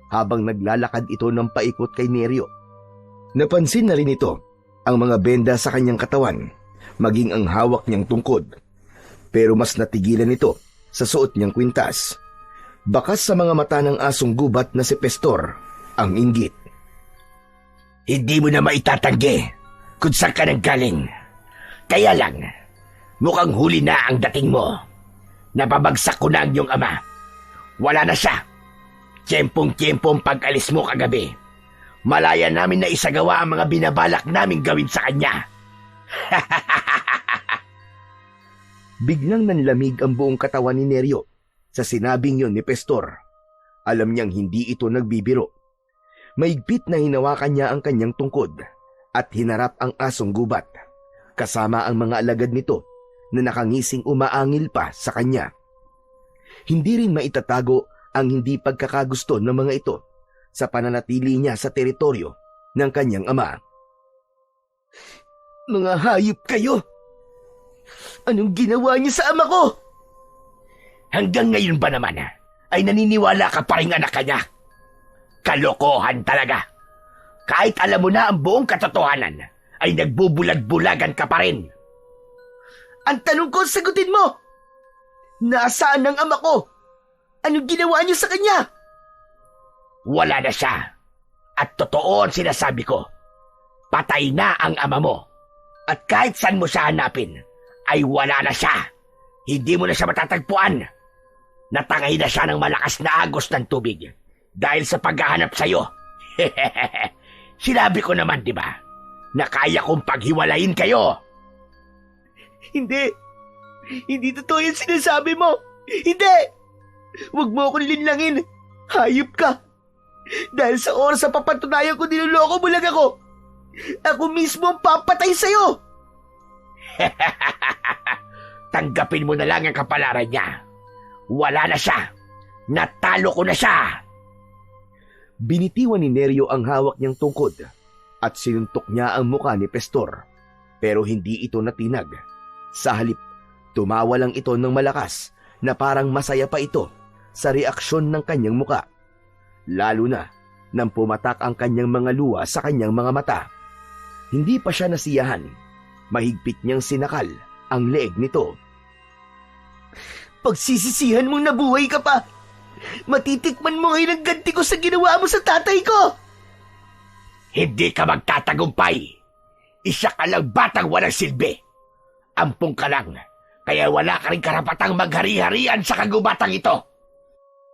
habang naglalakad ito ng paikot kay Neryo. Napansin na rin ito ang mga benda sa kanyang katawan, maging ang hawak niyang tungkod. Pero mas natigilan ito sa suot niyang kwintas. Bakas sa mga mata ng asong gubat na si Pestor ang inggit. Hindi mo na maitatanggi kung saan ka nanggaling. Kaya lang, mukhang huli na ang dating mo. Napabagsak ko na ang iyong ama. Wala na siya. Tiyempong-tiyempong pag-alis mo kagabi. Malaya namin na isagawa ang mga binabalak naming gawin sa kanya. Biglang nanlamig ang buong katawan ni Neryo sa sinabing yon ni Pestor. Alam niyang hindi ito nagbibiro. Maigpit na hinawakan niya ang kanyang tungkod at hinarap ang asong gubat, kasama ang mga alagad nito na nakangising umaangil pa sa kanya. Hindi rin maitatago ang hindi pagkakagusto ng mga ito sa pananatili niya sa teritoryo ng kanyang ama. Mga hayop kayo! Anong ginawa niyo sa ama ko? Hanggang ngayon ba naman ay naniniwala ka pa rin anak ka niya? Kalokohan talaga. Kahit alam mo na ang buong katotohanan, ay nagbubulag-bulagan ka pa rin. Ang tanong ko, sagutin mo! Nasaan ang ama ko? Anong ginawa niyo sa kanya? Wala na siya. At totoo ang sinasabi ko. Patay na ang ama mo. At kahit saan mo siya hanapin, ay wala na siya. Hindi mo na siya matatagpuan. Natangay na siya ng malakas na agos ng tubig dahil sa paghahanap sa'yo. Sinabi ko naman, di ba, na kaya kong paghiwalayin kayo. Hindi. Hindi totoo yung sinasabi mo. Hindi! Huwag mo akong linlangin. Hayop ka. Dahil sa oras sa papatunayan ko niloloko mo lang ako. Ako mismo ang papatay sa'yo. Tanggapin mo na lang ang kapalaran niya. Wala na siya. Natalo ko na siya. Binitiwan ni Neryo ang hawak niyang tungkod at sinuntok niya ang muka ni Pestor. Pero hindi ito natinag. Sa halip, tumawa lang ito ng malakas na parang masaya pa ito sa reaksyon ng kanyang muka. Lalo na nang pumatak ang kanyang mga luha sa kanyang mga mata. Hindi pa siya nasiyahan. Mahigpit niyang sinakal ang leeg nito. Pagsisisihan mong nabuhay ka pa. Matitikman mo ngayon ang ganti ko sa ginawa mo sa tatay ko. Hindi ka magtatagumpay. Isa ka lang batang walang silbi. Ampong ka lang, kaya wala ka rin karapatang maghari-harian sa kagubatang ito.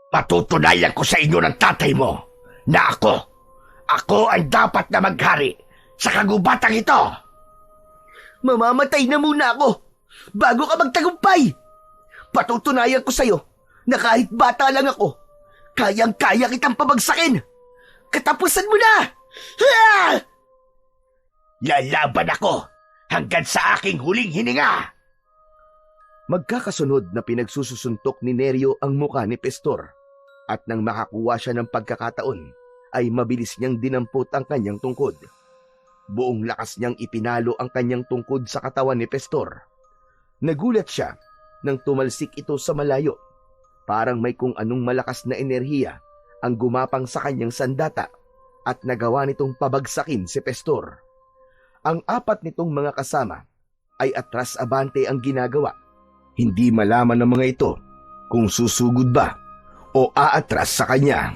Patutunayan ko sa inyo ng tatay mo na ako ang dapat na maghari sa kagubatang ito. Mamamatay na muna ako bago ka magtagumpay. Patutunayan ko sa'yo na kahit bata lang ako, kayang-kaya kitang pabagsakin. Katapusan mo na! Ah! Lalaban ako hanggang sa aking huling hininga. Magkakasunod na pinagsususuntok ni Neryo ang muka ni Pestor at nang makakuha siya ng pagkakataon ay mabilis niyang dinampot ang kanyang tungkod. Buong lakas niyang ipinalo ang kanyang tungkod sa katawan ni Pestor. Nagulat siya nang tumalsik ito sa malayo. Parang may kung anong malakas na enerhiya ang gumapang sa kanyang sandata at nagawa nitong pabagsakin si Pestor. Ang apat nitong mga kasama ay atras-abante ang ginagawa. Hindi malaman ng mga ito kung susugod ba o aatras sa kanya.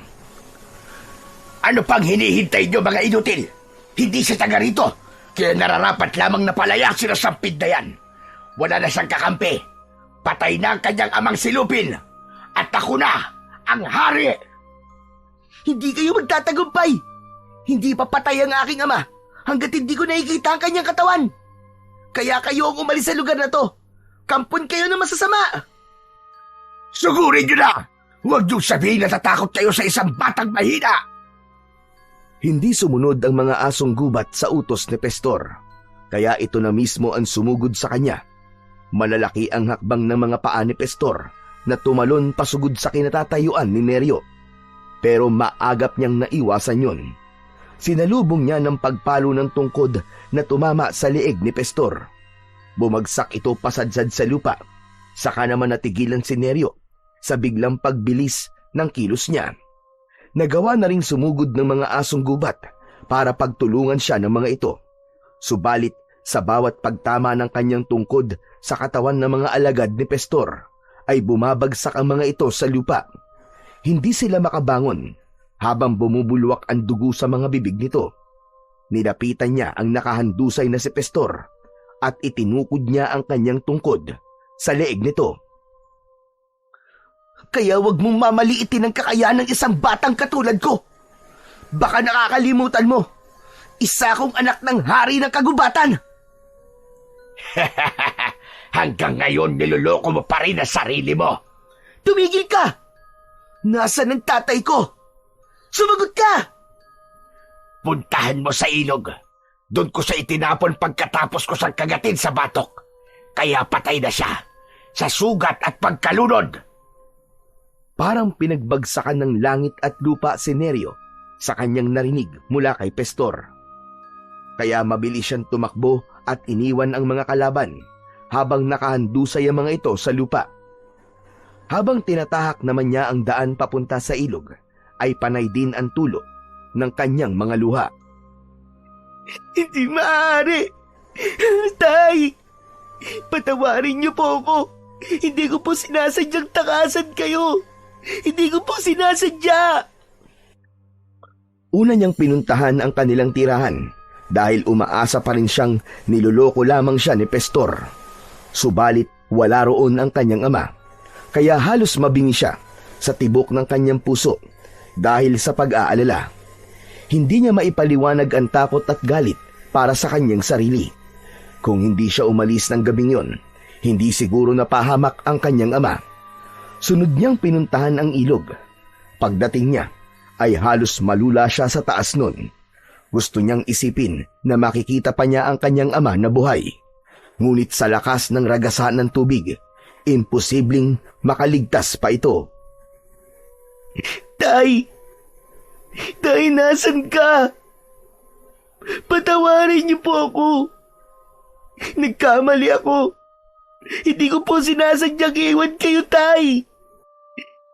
Ano pang hinihintay nyo mga inutil? Hindi siya taga rito, kaya nararapat lamang na palayasin ang sampid na yan. Wala na siyang kakampi. Patay na ang kanyang amang silupin. At ako na ang hari. Hindi kayo magtatagumpay. Hindi papatay ang aking ama hanggat hindi ko nakikita ang kanyang katawan. Kaya kayo ang umalis sa lugar na to. Kampon kayo ng masasama. Sugurin nyo na! Huwag niyong sabihin na tatakot kayo sa isang batang mahina. Hindi sumunod ang mga asong gubat sa utos ni Pestor. Kaya ito na mismo ang sumugod sa kanya. Malalaki ang hakbang ng mga paa ni Pestor na tumalon pasugod sa kinatatayuan ni Neryo. Pero maagap niyang naiwasan yon. Sinalubong niya ng pagpalo ng tungkod na tumama sa leeg ni Pestor. Bumagsak ito pasadsad sa lupa. Saka naman natigilan si Neryo sa biglang pagbilis ng kilos niya. Nagawa na ring sumugod ng mga asong gubat para pagtulungan siya ng mga ito. Subalit sa bawat pagtama ng kanyang tungkod sa katawan ng mga alagad ni Pestor, ay bumabagsak ang mga ito sa lupa. Hindi sila makabangon habang bumubulwak ang dugo sa mga bibig nito. Nilapitan niya ang nakahandusay na si Pestor at itinukod niya ang kanyang tungkod sa leeg nito. Kaya wag mong mamaliitin ang kakayahan ng isang batang katulad ko. Baka nakakalimutan mo, isa akong anak ng hari ng kagubatan. Hanggang ngayon niloloko mo pa rin ang sarili mo. Tumigil ka! Nasaan ang tatay ko? Sumagot ka! Puntahan mo sa ilog. Doon ko siya itinapon pagkatapos ko siyang kagatin sa batok. Kaya patay na siya sa sugat at pagkalunod. Parang pinagbagsakan ng langit at lupa si Neryo sa kanyang narinig mula kay Pestor. Kaya mabilis siyang tumakbo at iniwan ang mga kalaban habang nakahandusay ang mga ito sa lupa. Habang tinatahak naman niya ang daan papunta sa ilog, ay panay din ang tulo ng kanyang mga luha. Hindi maaari! Tay! Patawarin niyo po ako! Hindi ko po sinasadyang takasan kayo! Hindi ko po sinasadya! Una niyang pinuntahan ang kanilang tirahan dahil umaasa pa rin siyang niloloko lamang siya ni Pestor. Subalit wala roon ang kanyang ama. kaya halos mabingi siya sa tibok ng kanyang puso dahil sa pag-aalala. Hindi niya maipaliwanag ang takot at galit para sa kanyang sarili. Kung hindi siya umalis ng gabing yon, hindi siguro napahamak ang kanyang ama. Sunod niyang pinuntahan ang ilog. Pagdating niya, ay halos malula siya sa taas nun. Gusto niyang isipin na makikita pa niya ang kanyang ama na buhay. Ngunit sa lakas ng ragasan ng tubig, imposibleng makaligtas pa ito. Tay! Tay, nasan ka? Patawarin niyo po ako. Nagkamali ako. Hindi ko po sinasadyang iwan kayo, Tay.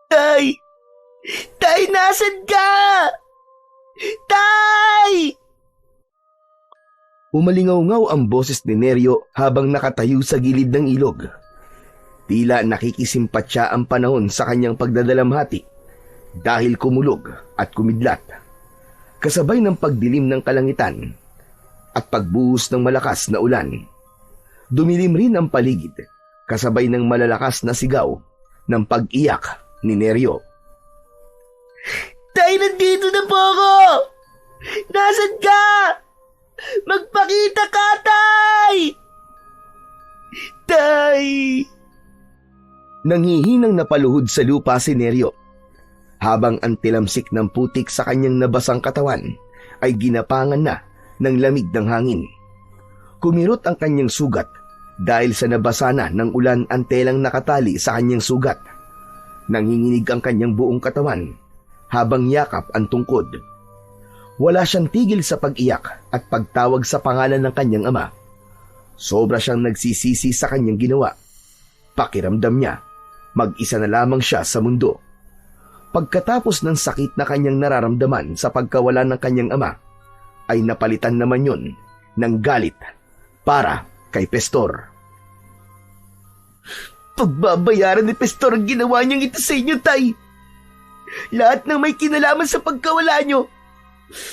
Tay! Tay, nasan ka? Tay! Umalingaw-ngaw ang boses ni Neryo habang nakatayo sa gilid ng ilog. Tila nakikisimpatya ang panahon sa kanyang pagdadalamhati dahil kumulog at kumidlat. Kasabay ng pagdilim ng kalangitan at pagbuhos ng malakas na ulan. Dumilim rin ang paligid kasabay ng malalakas na sigaw ng pag-iyak ni Neryo. Tay, nandito na po ako! Nasaan ka? Magpakita ka, Tay! Tay! Nanghihinang napaluhod sa lupa si Neryo, habang ang tilamsik ng putik sa kanyang nabasang katawan ay ginapangan na ng lamig ng hangin. Kumirot ang kanyang sugat dahil sa nabasa na ng ulan ang telang nakatali sa kanyang sugat. Nanginginig ang kanyang buong katawan habang yakap ang tungkod. Wala siyang tigil sa pag-iyak at pagtawag sa pangalan ng kanyang ama. Sobra siyang nagsisisi sa kanyang ginawa. Pakiramdam niya, mag-isa na lamang siya sa mundo. Pagkatapos ng sakit na kanyang nararamdaman sa pagkawala ng kanyang ama, ay napalitan naman yon ng galit para kay Pestor. Pagbabayaran ni Pestor ang ginawa niyang ito sa inyo, Tay. Lahat ng may kinalaman sa pagkawala niyo,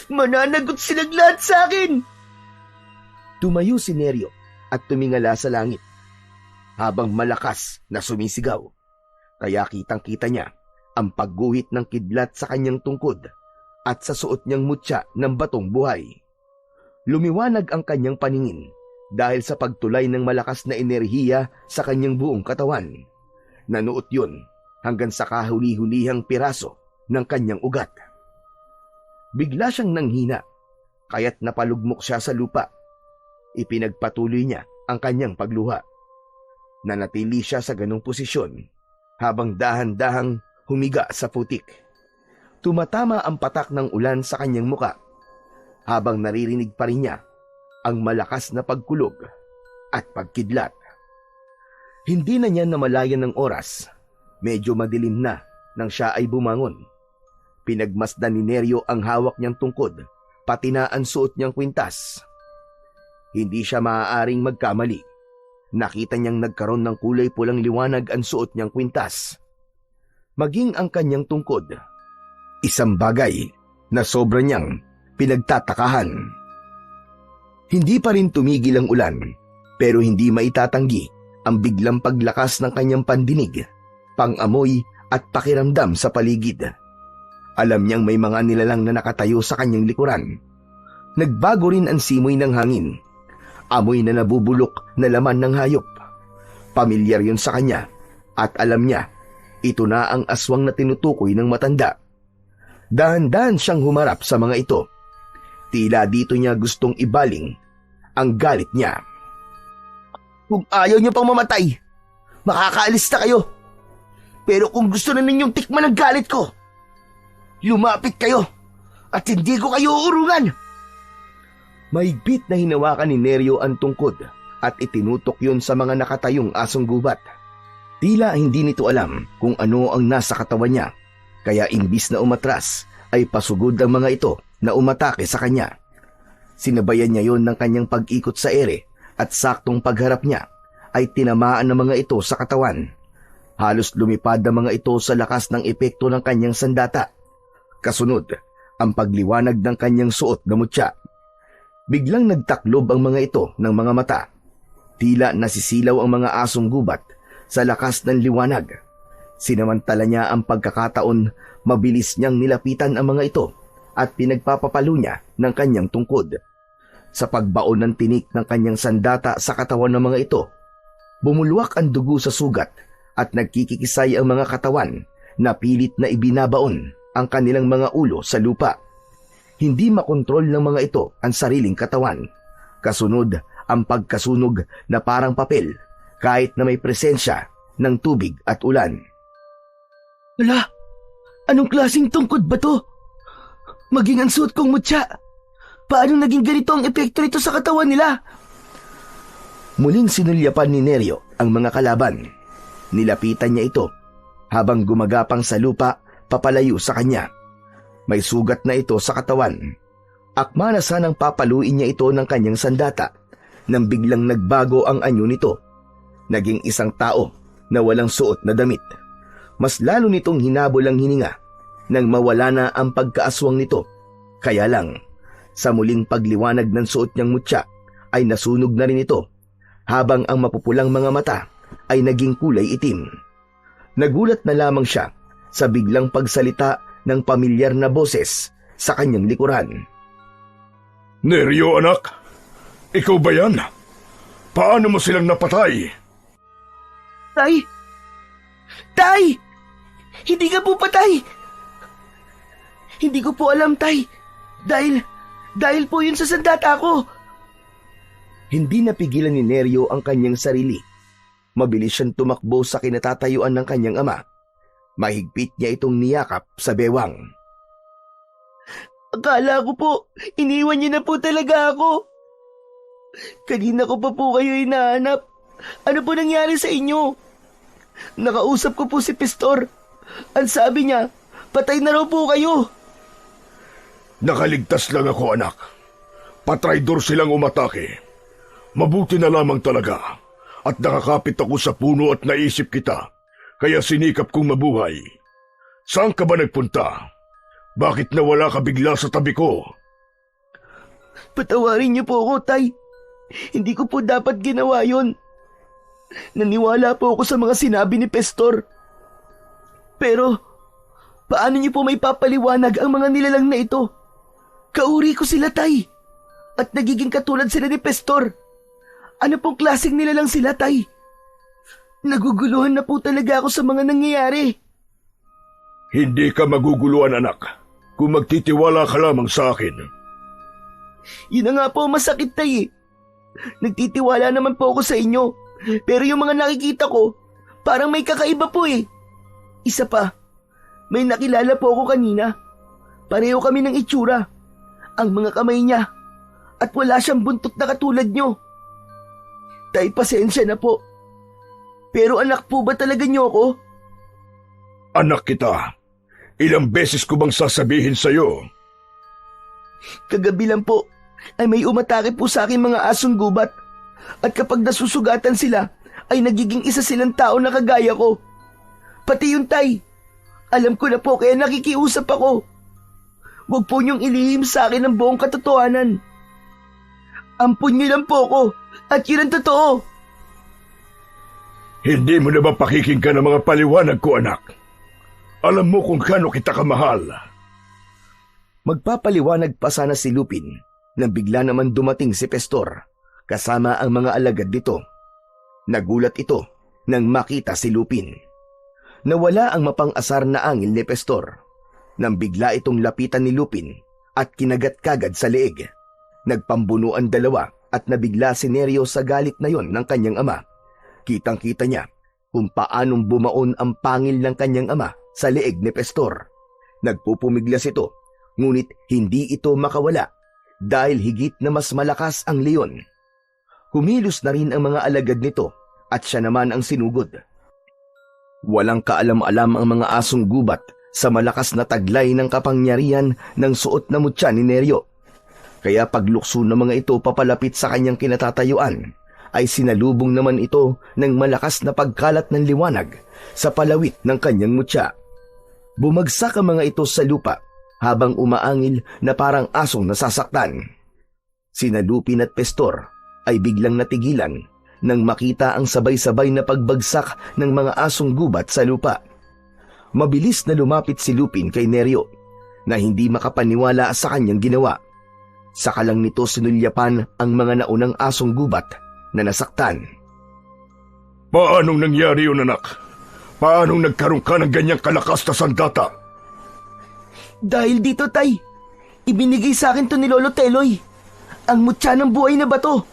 mananagot silang lahat sa akin. Tumayo si Neryo at tumingala sa langit habang malakas na sumisigaw. Kaya kitang-kita niya ang pagguhit ng kidlat sa kanyang tungkod at sa suot niyang mutya ng batong buhay. Lumiwanag ang kanyang paningin dahil sa pagtulay ng malakas na enerhiya sa kanyang buong katawan. Nanuot yun hanggang sa kahuli-hulihang piraso ng kanyang ugat. Bigla siyang nanghina, kaya't napalugmok siya sa lupa. Ipinagpatuloy niya ang kanyang pagluha. Nanatili siya sa ganong posisyon habang dahan-dahang humiga sa putik. Tumatama ang patak ng ulan sa kanyang muka habang naririnig pa rin niya ang malakas na pagkulog at pagkidlat. Hindi na niya namalayan ng oras. Medyo madilim na nang siya ay bumangon. Pinagmasdan ni Neryo ang hawak niyang tungkod, pati na ang suot niyang kwintas. Hindi siya maaaring magkamali. Nakita niyang nagkaroon ng kulay pulang liwanag ang suot niyang kwintas. Maging ang kanyang tungkod. Isang bagay na sobra niyang pinagtatakahan. Hindi pa rin tumigil ang ulan, pero hindi maitatanggi ang biglang paglakas ng kanyang pandinig, pangamoy at pakiramdam sa paligid. Alam niyang may mga nilalang na nakatayo sa kanyang likuran. Nagbago rin ang simoy ng hangin. Amoy na nabubulok na laman ng hayop. Pamilyar yun sa kanya at alam niya, ito na ang aswang na tinutukoy ng matanda. Dahan-dahan siyang humarap sa mga ito. Tila dito niya gustong ibaling ang galit niya. Kung ayaw niyo pang mamatay, makakaalis na kayo. Pero kung gusto na ninyong tikman ang galit ko, lumapit kayo at hindi ko kayo uurungan. Mahigpit na hinawakan ni Neryo ang tungkod at itinutok yun sa mga nakatayong asong gubat. Tila hindi nito alam kung ano ang nasa katawan niya, kaya imbis na umatras ay pasugod ang mga ito na umatake sa kanya. Sinabayan niya yon ng kanyang pag-ikot sa ere at saktong pagharap niya ay tinamaan ng mga ito sa katawan. Halos lumipad ang mga ito sa lakas ng epekto ng kanyang sandata. Kasunod, ang pagliwanag ng kanyang suot na mutya. Biglang nagtaklob ang mga ito ng mga mata. Tila nasisilaw ang mga asong gubat sa lakas ng liwanag. Sinamantala niya ang pagkakataon, mabilis niyang nilapitan ang mga ito at pinagpapapalo niya ng kanyang tungkod. Sa pagbaon ng tinik ng kanyang sandata sa katawan ng mga ito, bumulwak ang dugo sa sugat at nagkikikisay ang mga katawan na pilit na ibinabaon ang kanilang mga ulo sa lupa. Hindi makontrol ng mga ito ang sariling katawan. Kasunod ang pagkasunog na parang papel kahit na may presensya ng tubig at ulan. Wala! Anong klaseng tungkod ba to? Maging ang suot kong mutya. Paano naging ganito ang epekto nito sa katawan nila? Muling sinulyapan ni Neryo ang mga kalaban. Nilapitan niya ito habang gumagapang sa lupa papalayo sa kanya. May sugat na ito sa katawan. Akma na sanang papaluin niya ito ng kanyang sandata nang biglang nagbago ang anyo nito. Naging isang tao na walang suot na damit. Mas lalo nitong hinabol ang hininga nang mawala na ang pagkaaswang nito. Kaya lang, sa muling pagliwanag ng suot niyang mutya ay nasunog na rin ito, habang ang mapupulang mga mata ay naging kulay itim. Nagulat na lamang siya sa biglang pagsalita ng pamilyar na boses sa kanyang likuran. Neryo, anak, ikaw ba yan? Paano mo silang napatay? Tay! Tay! Hindi ka po patay! Hindi ko po alam, Tay. Dahil po yun sa sandata ko. Hindi napigilan ni Neryo ang kanyang sarili. Mabilis siyang tumakbo sa kinatatayuan ng kanyang ama. Mahigpit niya itong niyakap sa bewang. Akala ko po, iniwan niyo na po talaga ako. Kanina ko pa po kayo hinahanap. Ano po nangyari sa inyo? Nakausap ko po si Pastor. Ang sabi niya, patay na raw po kayo. Nakaligtas lang ako, anak. Patraidor silang umatake. Mabuti na lamang talaga. At nakakapit ako sa puno at naisip kita. Kaya sinikap kong mabuhay. Saan ka ba nagpunta? Bakit nawala ka bigla sa tabi ko? Patawarin niyo po ako, Tay. Hindi ko po dapat ginawa yon. Naniwala po ako sa mga sinabi ni Pastor. Pero, paano niyo po may papaliwanag ang mga nilalang na ito? Kauri ko sila, Tay. At nagiging katulad sila ni Pastor. Ano pong klaseng nilalang sila, Tay? Naguguluhan na po talaga ako sa mga nangyayari. Hindi ka maguguluhan, anak, kung magtitiwala ka lamang sa akin. Yun na nga po masakit, Tay. Nagtitiwala naman po ako sa inyo. Pero yung mga nakikita ko, parang may kakaiba po eh. Isa pa, may nakilala po ako kanina. Pareho kami ng itsura. Ang mga kamay niya. At wala siyang buntot na katulad nyo. Tay, pasensya na po. Pero anak po ba talaga niyo ako? Anak kita. Ilang beses ko bang sasabihin sa'yo? Kagabi lang po ay may umatake po sa akin mga asong gubat. At kapag nasusugatan sila, ay nagiging isa silang tao na kagaya ko. Pati yung Tay. Alam ko na po kaya nakikiusap ako. Huwag po niyong ilihim sa akin ang buong katotohanan. Ampun niyo lang po ako at yun ang totoo. Hindi mo na ba pakikinggan ang mga paliwanag ko, anak? Alam mo kung kano kita kamahal. Magpapaliwanag pa sana si Lupin nang bigla naman dumating si Pastor kasama ang mga alagad nito. Nagulat ito nang makita si Lupin. Nawala ang mapang-asar na angil ni Pastor nang bigla itong lapitan ni Lupin at kinagat kagad sa leeg. Nagpambuno ang dalawa at nabigla si Neryo sa galit na yon ng kanyang ama. Kitang-kita niya kung paanong bumaon ang pangil ng kanyang ama sa leeg ni Pastor. Nagpupumiglas ito, ngunit hindi ito makawala dahil higit na mas malakas ang leon. Kumilos na rin ang mga alagad nito at siya naman ang sinugod. Walang kaalam-alam ang mga asong gubat sa malakas na taglay ng kapangyarihan ng suot na mutya ni Neryo. Kaya paglukso ng mga ito papalapit sa kanyang kinatatayuan, ay sinalubong naman ito ng malakas na pagkalat ng liwanag sa palawit ng kanyang mutya. Bumagsak ang mga ito sa lupa habang umaangil na parang asong nasasaktan. Sina Lupin at Pastor ay biglang natigilan nang makita ang sabay-sabay na pagbagsak ng mga asong gubat sa lupa. Mabilis na lumapit si Lupin kay Neryo na hindi makapaniwala sa kanyang ginawa. Saka lang nito sinulyapan ang mga naunang asong gubat na nasaktan. Paanong nangyari yun, anak? Paanong nagkaroon ka ng ganyang kalakas na sandata? Dahil dito, Tay. Ibinigay sa akin to ni Lolo Teloy. Ang mutya ng buhay na bato.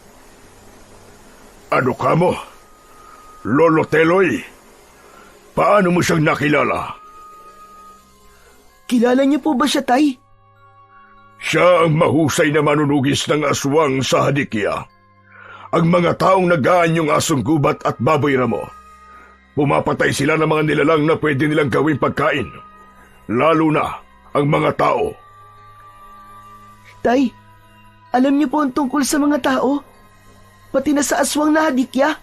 Ano ka mo? Lolo Teloy? Paano mo siyang nakilala? Kilala niyo po ba siya, Tay? Siya ang mahusay na manunugis ng aswang sa Hadikya. Ang mga taong nag-aanyong asong gubat at baboy ramo. Pumapatay sila ng mga nilalang na pwede nilang gawing pagkain. Lalo na ang mga tao. Tay, alam niyo po ang tungkol sa mga tao? Pati na sa aswang na Hadikya?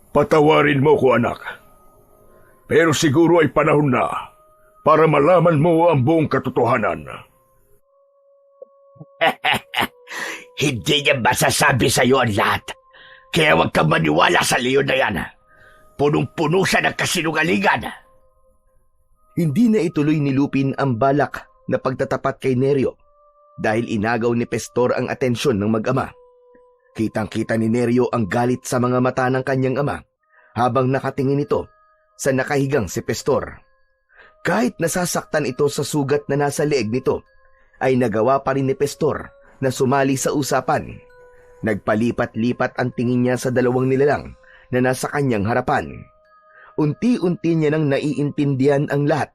Patawarin mo ko, anak. Pero siguro ay panahon na para malaman mo ang buong katotohanan. Hindi niya masasabi sa iyo ang lahat. Kaya huwag kang maniwala sa leon na yan. Punong-puno siya ng kasinungalingan. Hindi na ituloy ni Lupin ang balak na pagtatapat kay Neryo dahil inagaw ni Pestor ang atensyon ng mag-ama. Kitang-kita ni Neryo ang galit sa mga mata ng kanyang ama habang nakatingin ito sa nakahigang si Pestor. Kahit nasasaktan ito sa sugat na nasa leeg nito, ay nagawa pa rin ni Pestor na sumali sa usapan. Nagpalipat-lipat ang tingin niya sa dalawang nilalang na nasa kanyang harapan. Unti-unti niya nang naiintindihan ang lahat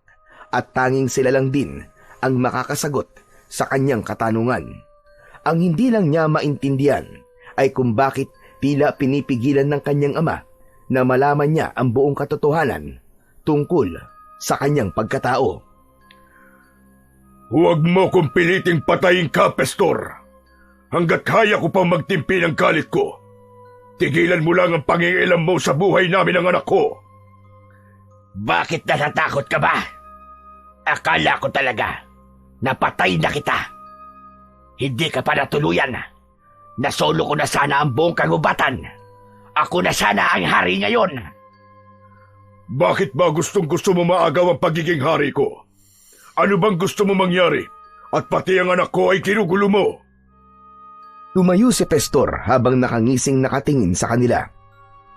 at tanging sila lang din ang makakasagot sa kanyang katanungan. Ang hindi lang niya maintindihan ay kung bakit tila pinipigilan ng kanyang ama na malaman niya ang buong katotohanan tungkol sa kanyang pagkatao. Huwag mo kong piliting patayin ka, Pestor. Hanggat kaya ko pang magtimpi ng galit ko. Tigilan mo lang ang pangingialam mo sa buhay namin ng anak ko. Bakit natatakot ka ba? Akala ko talaga napatay na kita. Hindi ka pa natuluyan. Nasolo ko na sana ang buong kagubatan. Ako na sana ang hari ngayon. Bakit ba gustong-gusto mo maagaw ang pagiging hari ko? Ano bang gusto mo mangyari? At pati ang anak ko ay kinugulo mo. Tumayo si Pestor habang nakangising nakatingin sa kanila.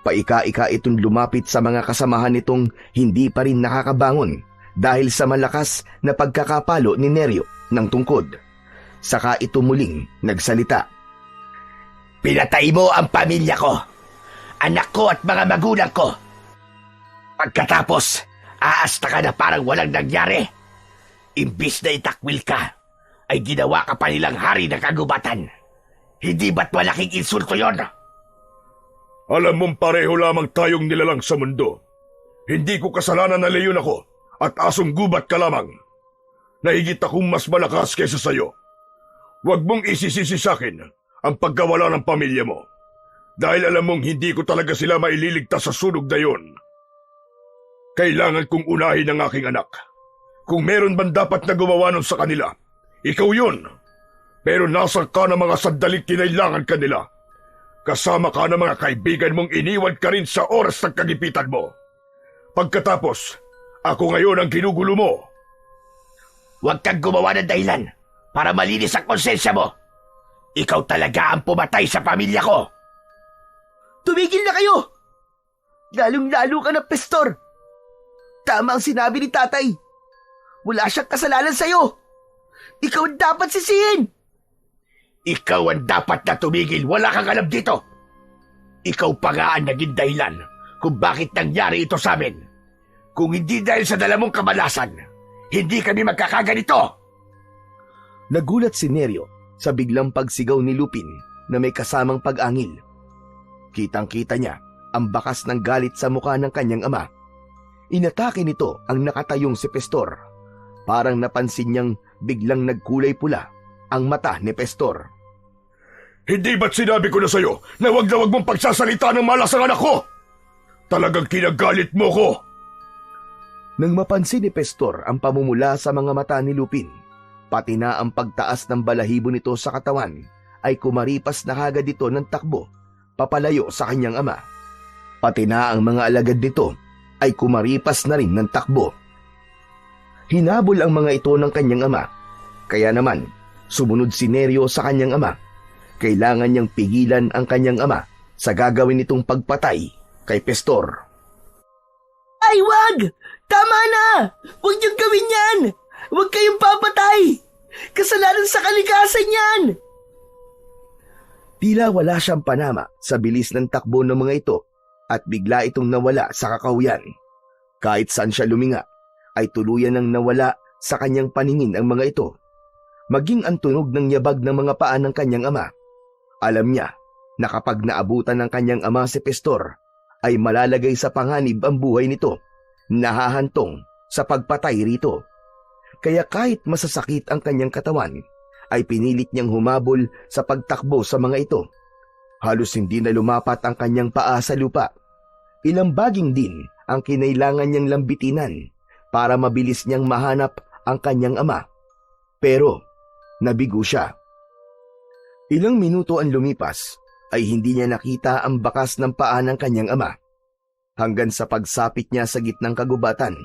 Paika-ika itong lumapit sa mga kasamahan nitong hindi pa rin nakakabangon dahil sa malakas na pagkakapalo ni Neryo ng tungkod. Saka ito muling nagsalita. Pinatay mo ang pamilya ko, anak ko at mga magulang ko. Pagkatapos, aasta ka na parang walang nangyari. Imbis na itakwil ka, ay ginawa ka pa nilang hari ng kagubatan. Hindi ba't malaking insulto yon? Alam mong pareho lamang tayong nilalang sa mundo. Hindi ko kasalanan na leyon ako at asong gubat ka lamang. Nahigit akong mas malakas kaysa sayo. Huwag mong isisisi sa akin ang pagkawala ng pamilya mo. Dahil alam mong hindi ko talaga sila maililigtas sa sunog na yon. Kailangan kong unahin ang aking anak. Kung meron man dapat na gumawa nun sa kanila, ikaw yun. Pero nasa ka ng mga sandaling kinailangan kanila. Kasama ka ng mga kaibigan mong iniwan ka rin sa oras ng kagipitan mo. Pagkatapos, ako ngayon ang ginugulo mo. Huwag kang gumawa ng dahilan para malinis ang konsensya mo. Ikaw talaga ang pumatay sa pamilya ko. Tumigil na kayo! Lalong-lalo ka na, Pestor. Tama ang sinabi ni tatay. Wala siyang kasalanan sa'yo. Ikaw ang dapat sisihin. Ikaw ang dapat na tumigil. Wala kang alam dito. Ikaw pa nga ang naging dahilan kung bakit nangyari ito sa amin. Kung hindi dahil sa dala mong kamalasan, hindi kami magkakaganito. Nagulat si Neryo sa biglang pagsigaw ni Lupin na may kasamang pag-angil. Kitang-kita niya ang bakas ng galit sa mukha ng kanyang ama. Inatake nito ang nakatayong si Pestor. Parang napansin niyang biglang nagkulay pula ang mata ni Pestor. Hindi ba't sinabi ko na sa'yo na wag mong pagsasalita ng malas ang anak ko? Talagang kinagalit mo ko. Nang mapansin ni Pestor ang pamumula sa mga mata ni Lupin, pati na ang pagtaas ng balahibo nito sa katawan, ay kumaripas na kagad ito ng takbo papalayo sa kanyang ama. Pati na ang mga alagad nito ay kumaripas na rin ng takbo. Hinabol ang mga ito ng kanyang ama, kaya naman sumunod si Neryo sa kanyang ama. Kailangan niyang pigilan ang kanyang ama sa gagawin nitong pagpatay kay Pestor. Ay, wag! Tama na! Huwag niyong gawin yan! Huwag kayong papatay! Kasalanan sa kalikasan yan! Tila wala siyang panama sa bilis ng takbo ng mga ito at bigla itong nawala sa kakauyan. Kahit saan siya luminga, ay tuluyan nang nawala sa kanyang paningin ang mga ito. Maging ang tunog ng yabag ng mga paa ng kanyang ama. Alam niya na kapag naabutan ng kanyang ama si Pestor, ay malalagay sa panganib ang buhay nito, nahahantong sa pagpatay rito. Kaya kahit masasakit ang kanyang katawan, ay pinilit niyang humabol sa pagtakbo sa mga ito. Halos hindi na lumapat ang kanyang paa sa lupa. Ilang baging din ang kinailangan niyang lambitinan para mabilis niyang mahanap ang kanyang ama. Pero nabigo siya. Ilang minuto ang lumipas ay hindi niya nakita ang bakas ng paa ng kanyang ama. Hanggang sa pagsapit niya sa gitnang kagubatan,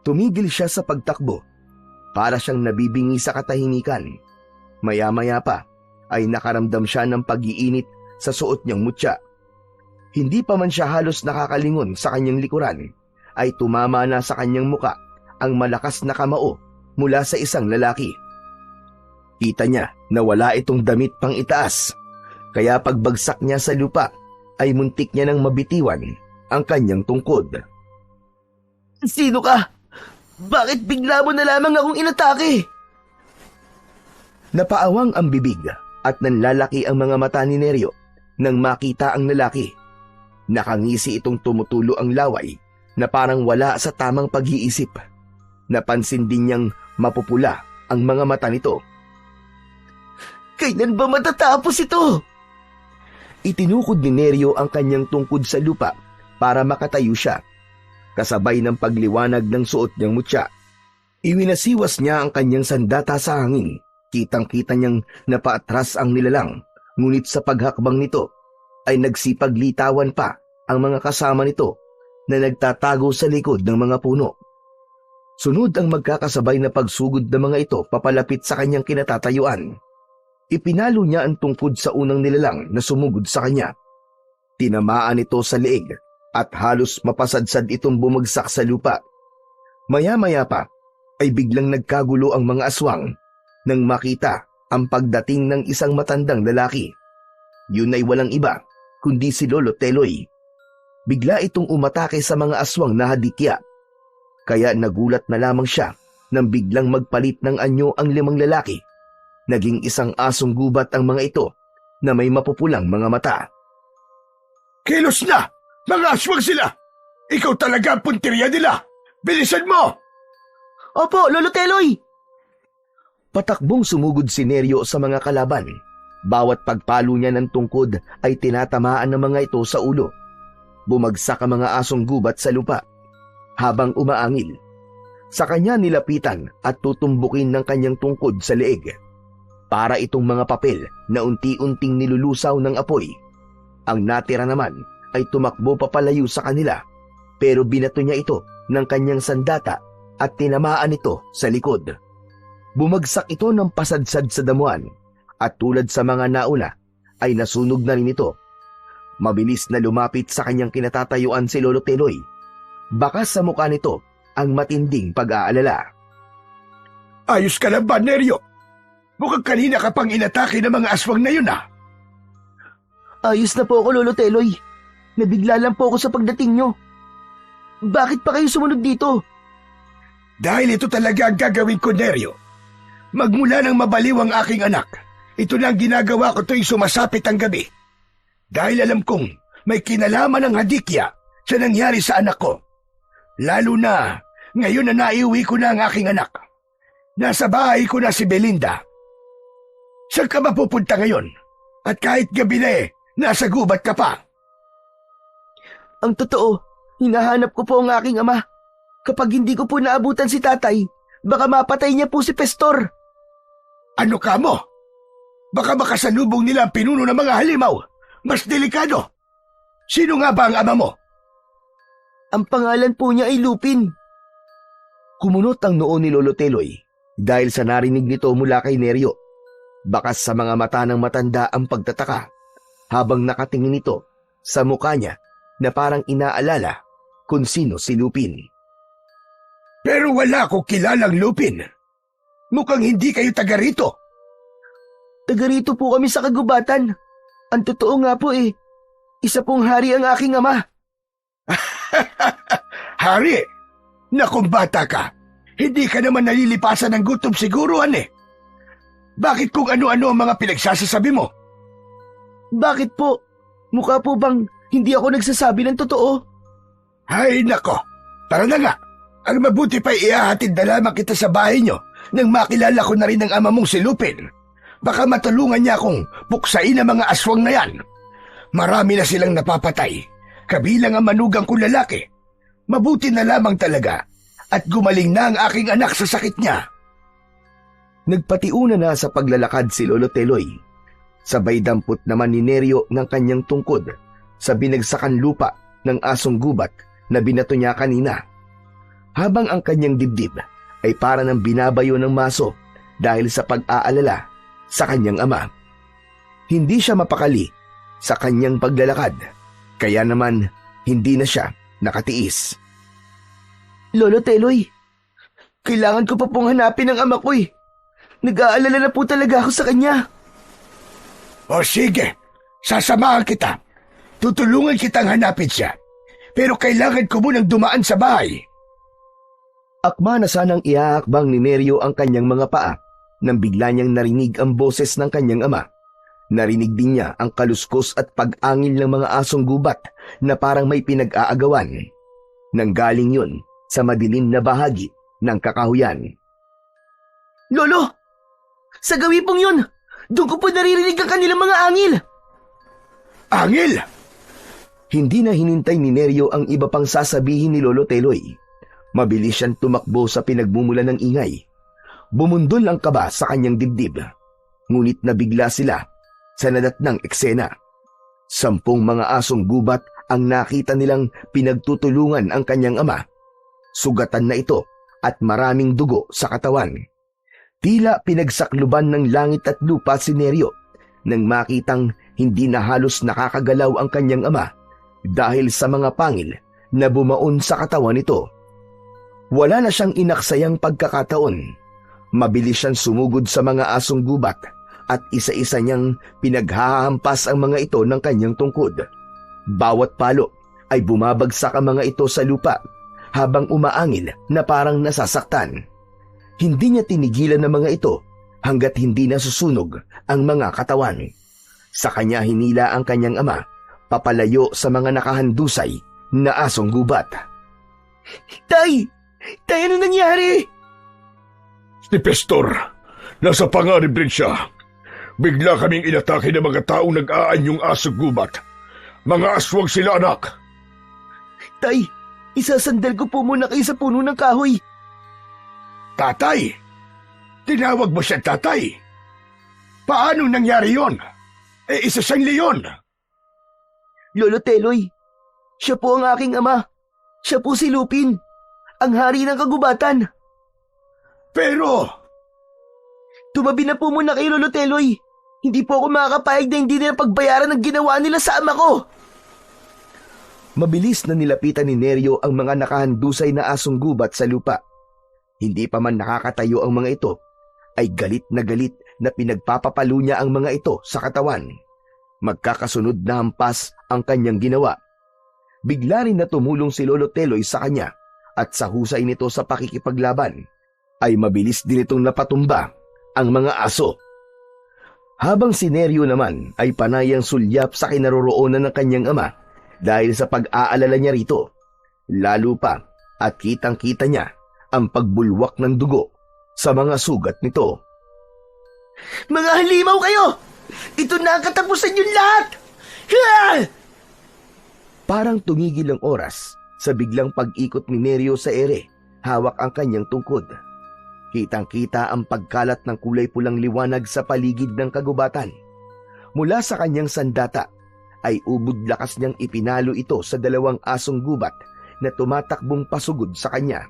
tumigil siya sa pagtakbo. Para siyang nabibingi sa katahimikan. Maya-maya pa ay nakaramdam siya ng pag-iinit sa suot niyang mutya. Hindi pa man siya halos nakakalingon sa kanyang likuran, ay tumama na sa kanyang muka ang malakas na kamao mula sa isang lalaki. Kita niya na wala itong damit pang itaas, kaya pagbagsak niya sa lupa ay muntik niya nang mabitiwan ang kanyang tungkod. Sino ka? Bakit bigla mo na lamang akong inatake? Napaawang ang bibig at nanlalaki ang mga mata ni Neryo nang makita ang lalaki. Nakangisi itong tumutulo ang laway na parang wala sa tamang pag-iisip. Napansin din niyang mapupula ang mga mata nito. Kailan ba matatapos ito? Itinukod ni Neryo ang kanyang tungkod sa lupa para makatayo siya. Kasabay ng pagliwanag ng suot niyang mutya, iwinasiwas niya ang kanyang sandata sa hangin. Kitang-kita niyang napaatras ang nilalang, ngunit sa paghakbang nito ay nagsipaglitawan pa ang mga kasama nito na nagtatago sa likod ng mga puno. Sunod ang magkakasabay na pagsugod ng mga ito papalapit sa kanyang kinatatayuan. Ipinalo niya ang tungkod sa unang nilalang na sumugod sa kanya. Tinamaan ito sa leeg at halos mapasadsad itong bumagsak sa lupa. Maya-maya pa ay biglang nagkagulo ang mga aswang nang makita ang pagdating ng isang matandang lalaki. Yun ay walang iba kundi si Lolo Teloy. Bigla itong umatake sa mga aswang na hadikya. Kaya nagulat na lamang siya nang biglang magpalit ng anyo ang 5 lalaki. Naging isang asong gubat ang mga ito na may mapupulang mga mata. Kilos na! Mga aswang sila! Ikaw talaga ang punteriya nila! Bilisan mo! Opo, Lolo Teloy! Patakbong sumugod si Neryo sa mga kalaban. Bawat pagpalo niya ng tungkod ay tinatamaan ng mga ito sa ulo. Bumagsak ang mga asong gubat sa lupa. Habang umaangil, sa kanya nilapitan at tutumbukin ng kanyang tungkod sa leeg. Para itong mga papel na unti-unting nilulusaw ng apoy. Ang natira naman ay tumakbo papalayo sa kanila, pero binato niya ito ng kanyang sandata at tinamaan ito sa likod. Bumagsak ito ng pasadsad sa damuhan at tulad sa mga nauna ay nasunog na rin ito. Mabilis na lumapit sa kanyang kinatatayuan si Lolo Teloy. Bakas sa mukha nito ang matinding pag-aalala. Ayos ka lang ba, Neryo? Mukhang kanina ka pang inatake ng mga aswang na yun, ah. Ayos na po ako, Lolo Teloy. Nabigla lang po ako sa pagdating nyo. Bakit pa kayo sumunod dito? Dahil ito talaga ang gagawin ko, Neryo. Magmula nang mabaliw ang aking anak, ito na ang ginagawa ko tuwing sumasapit ang gabi. Dahil alam kong may kinalaman ng hadikya sa nangyari sa anak ko. Lalo na ngayon na naiuwi ko na ang aking anak. Nasa bahay ko na si Belinda. Saan ka mapupunta ngayon? At kahit gabi na nasa gubat ka pa. Ang totoo, hinahanap ko po ang aking ama. Kapag hindi ko po naabutan si tatay, baka mapatay niya po si Pestor. Ano ka mo? Baka makasalubong nila ang pinuno ng mga halimaw. Mas delikado. Sino nga ba ang ama mo? Ang pangalan po niya ay Lupin. Kumunot ang noo ni Lolo Teloy dahil sa narinig nito mula kay Neryo. Bakas sa mga mata ng matanda ang pagtataka habang nakatingin ito sa mukha niya na parang inaalala kung sino si Lupin. Pero wala ko kilalang Lupin. Mukhang hindi kayo taga rito. Taga rito po kami sa kagubatan. Ang totoo nga po isa pong hari ang aking ama. Hari, na kung bata ka, hindi ka naman nalilipasan ng gutom siguro, Bakit kung ano-ano ang mga pinagsasasabi mo? Bakit po? Mukha po bang hindi ako nagsasabi ng totoo? Ay nako, tara na nga. Ang mabuti pa iahatid na lamang kita sa bahay nyo nang makilala ko na rin ang ama mong si Lupin. Baka matulungan niya akong puksain ang mga aswang na yan. Marami na silang napapatay, kabilang ang manugang kong lalaki. Mabuti na lamang talaga at gumaling na ang aking anak sa sakit niya. Nagpatiuna na sa paglalakad si Lolo Teloy. Sabay dampot naman ni Neryo ng kanyang tungkod sa binagsakan lupa ng asong gubat na binato niya kanina. Habang ang kanyang dibdib ay para ng binabayo ng maso dahil sa pag-aalala sa kanyang ama. Hindi siya mapakali sa kanyang paglalakad, kaya naman hindi na siya nakatiis. Lolo Teloy, kailangan ko pa pong hanapin ang ama ko. Nag-aalala na po talaga ako sa kanya. O sige, sasamahan kita. Tutulungan kitang hanapin siya. Pero kailangan ko munang dumaan sa bahay. Akma na sanang iaakbang ni Neryo ang kanyang mga paa nang bigla niyang narinig ang boses ng kanyang ama. Narinig din niya ang kaluskos at pag-angil ng mga asong gubat na parang may pinag-aagawan. Nanggaling yun sa madilim na bahagi ng kakahuyan. Lolo! Sa gawi pong yun, doon ko po naririnig ang kanilang mga angil. Angil? Hindi na hinintay ni Neryo ang iba pang sasabihin ni Lolo Teloy. Mabilis siyang tumakbo sa pinagmumulan ng ingay. Bumundol ang kaba sa kanyang dibdib. Ngunit nabigla sila sa nadatnang eksena. 10 mga asong gubat ang nakita nilang pinagtutulungan ang kanyang ama. Sugatan na ito at maraming dugo sa katawan. Tila pinagsakluban ng langit at lupa si Neryo nang makitang hindi na halos nakakagalaw ang kanyang ama dahil sa mga pangil na bumaon sa katawan nito. Wala na siyang inaksayang pagkakataon. Mabilis siyang sumugod sa mga asong gubat at isa-isa niyang pinaghahampas ang mga ito ng kanyang tungkod. Bawat palo ay bumabagsak ang mga ito sa lupa habang umaangil na parang nasasaktan. Hindi niya tinigilan ng mga ito hanggat hindi nasusunog ang mga katawan. Sa kanya hinila ang kanyang ama papalayo sa mga nakahandusay na asong gubat. Tay! Tay, ano nangyari? Si Pestor, nasa panganib rin siya. Bigla kaming inatake ng mga taong nag-aanyong asong gubat. Mga aswang sila, anak. Tay, isasandal ko po muna kayo sa puno ng kahoy. Tatay? Tinawag mo siya tatay? Paano nangyari yon? Isa siyang leon. Lolo Teloy, siya po ang aking ama. Siya po si Lupin, ang hari ng kagubatan. Pero... Tumabi na po muna kay Lolo Teloy. Hindi po ako makakapayag na hindi nila pagbayaran ng ginawa nila sa ama ko. Mabilis na nilapitan ni Neryo ang mga nakahandusay na asong gubat sa lupa. Hindi pa man nakakatayo ang mga ito, ay galit na pinagpapapalo niya ang mga ito sa katawan. Magkakasunod na hampas ang kanyang ginawa. Bigla rin na tumulong si Lolo Teloy sa kanya at sa husay nito sa pakikipaglaban, ay mabilis din itong napatumba ang mga aso. Habang si Neryo naman ay panayang sulyap sa kinaroroonan ng kanyang ama dahil sa pag-aalala niya rito. Lalo pa at kitang-kita niya ang pagbulwak ng dugo sa mga sugat nito. Mga halimaw kayo! Ito na ang katapusan yung lahat! Ha! Parang tumigil ang oras sa biglang pag-ikot ni Neryo sa ere, hawak ang kanyang tungkod. Kitang-kita ang pagkalat ng kulay pulang liwanag sa paligid ng kagubatan. Mula sa kanyang sandata ay ubod lakas niyang ipinalo ito sa 2 asong gubat na tumatakbong pasugod sa kanya.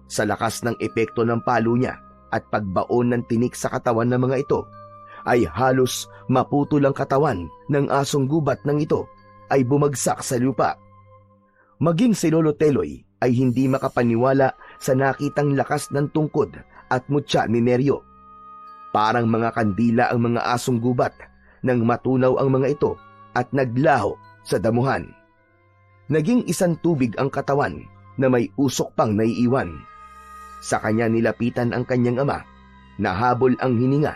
Sa lakas ng epekto ng palo niya at pagbaon ng tinik sa katawan ng mga ito, ay halos maputol ang katawan ng asong gubat ng ito ay bumagsak sa lupa. Maging si Lolo Teloy ay hindi makapaniwala sa nakitang lakas ng tungkod at mutya ni Neryo. Parang mga kandila ang mga asong gubat nang matunaw ang mga ito at naglaho sa damuhan. Naging isang tubig ang katawan na may usok pang naiiwan. Sa kanya nilapitan ang kanyang ama, nahabol ang hininga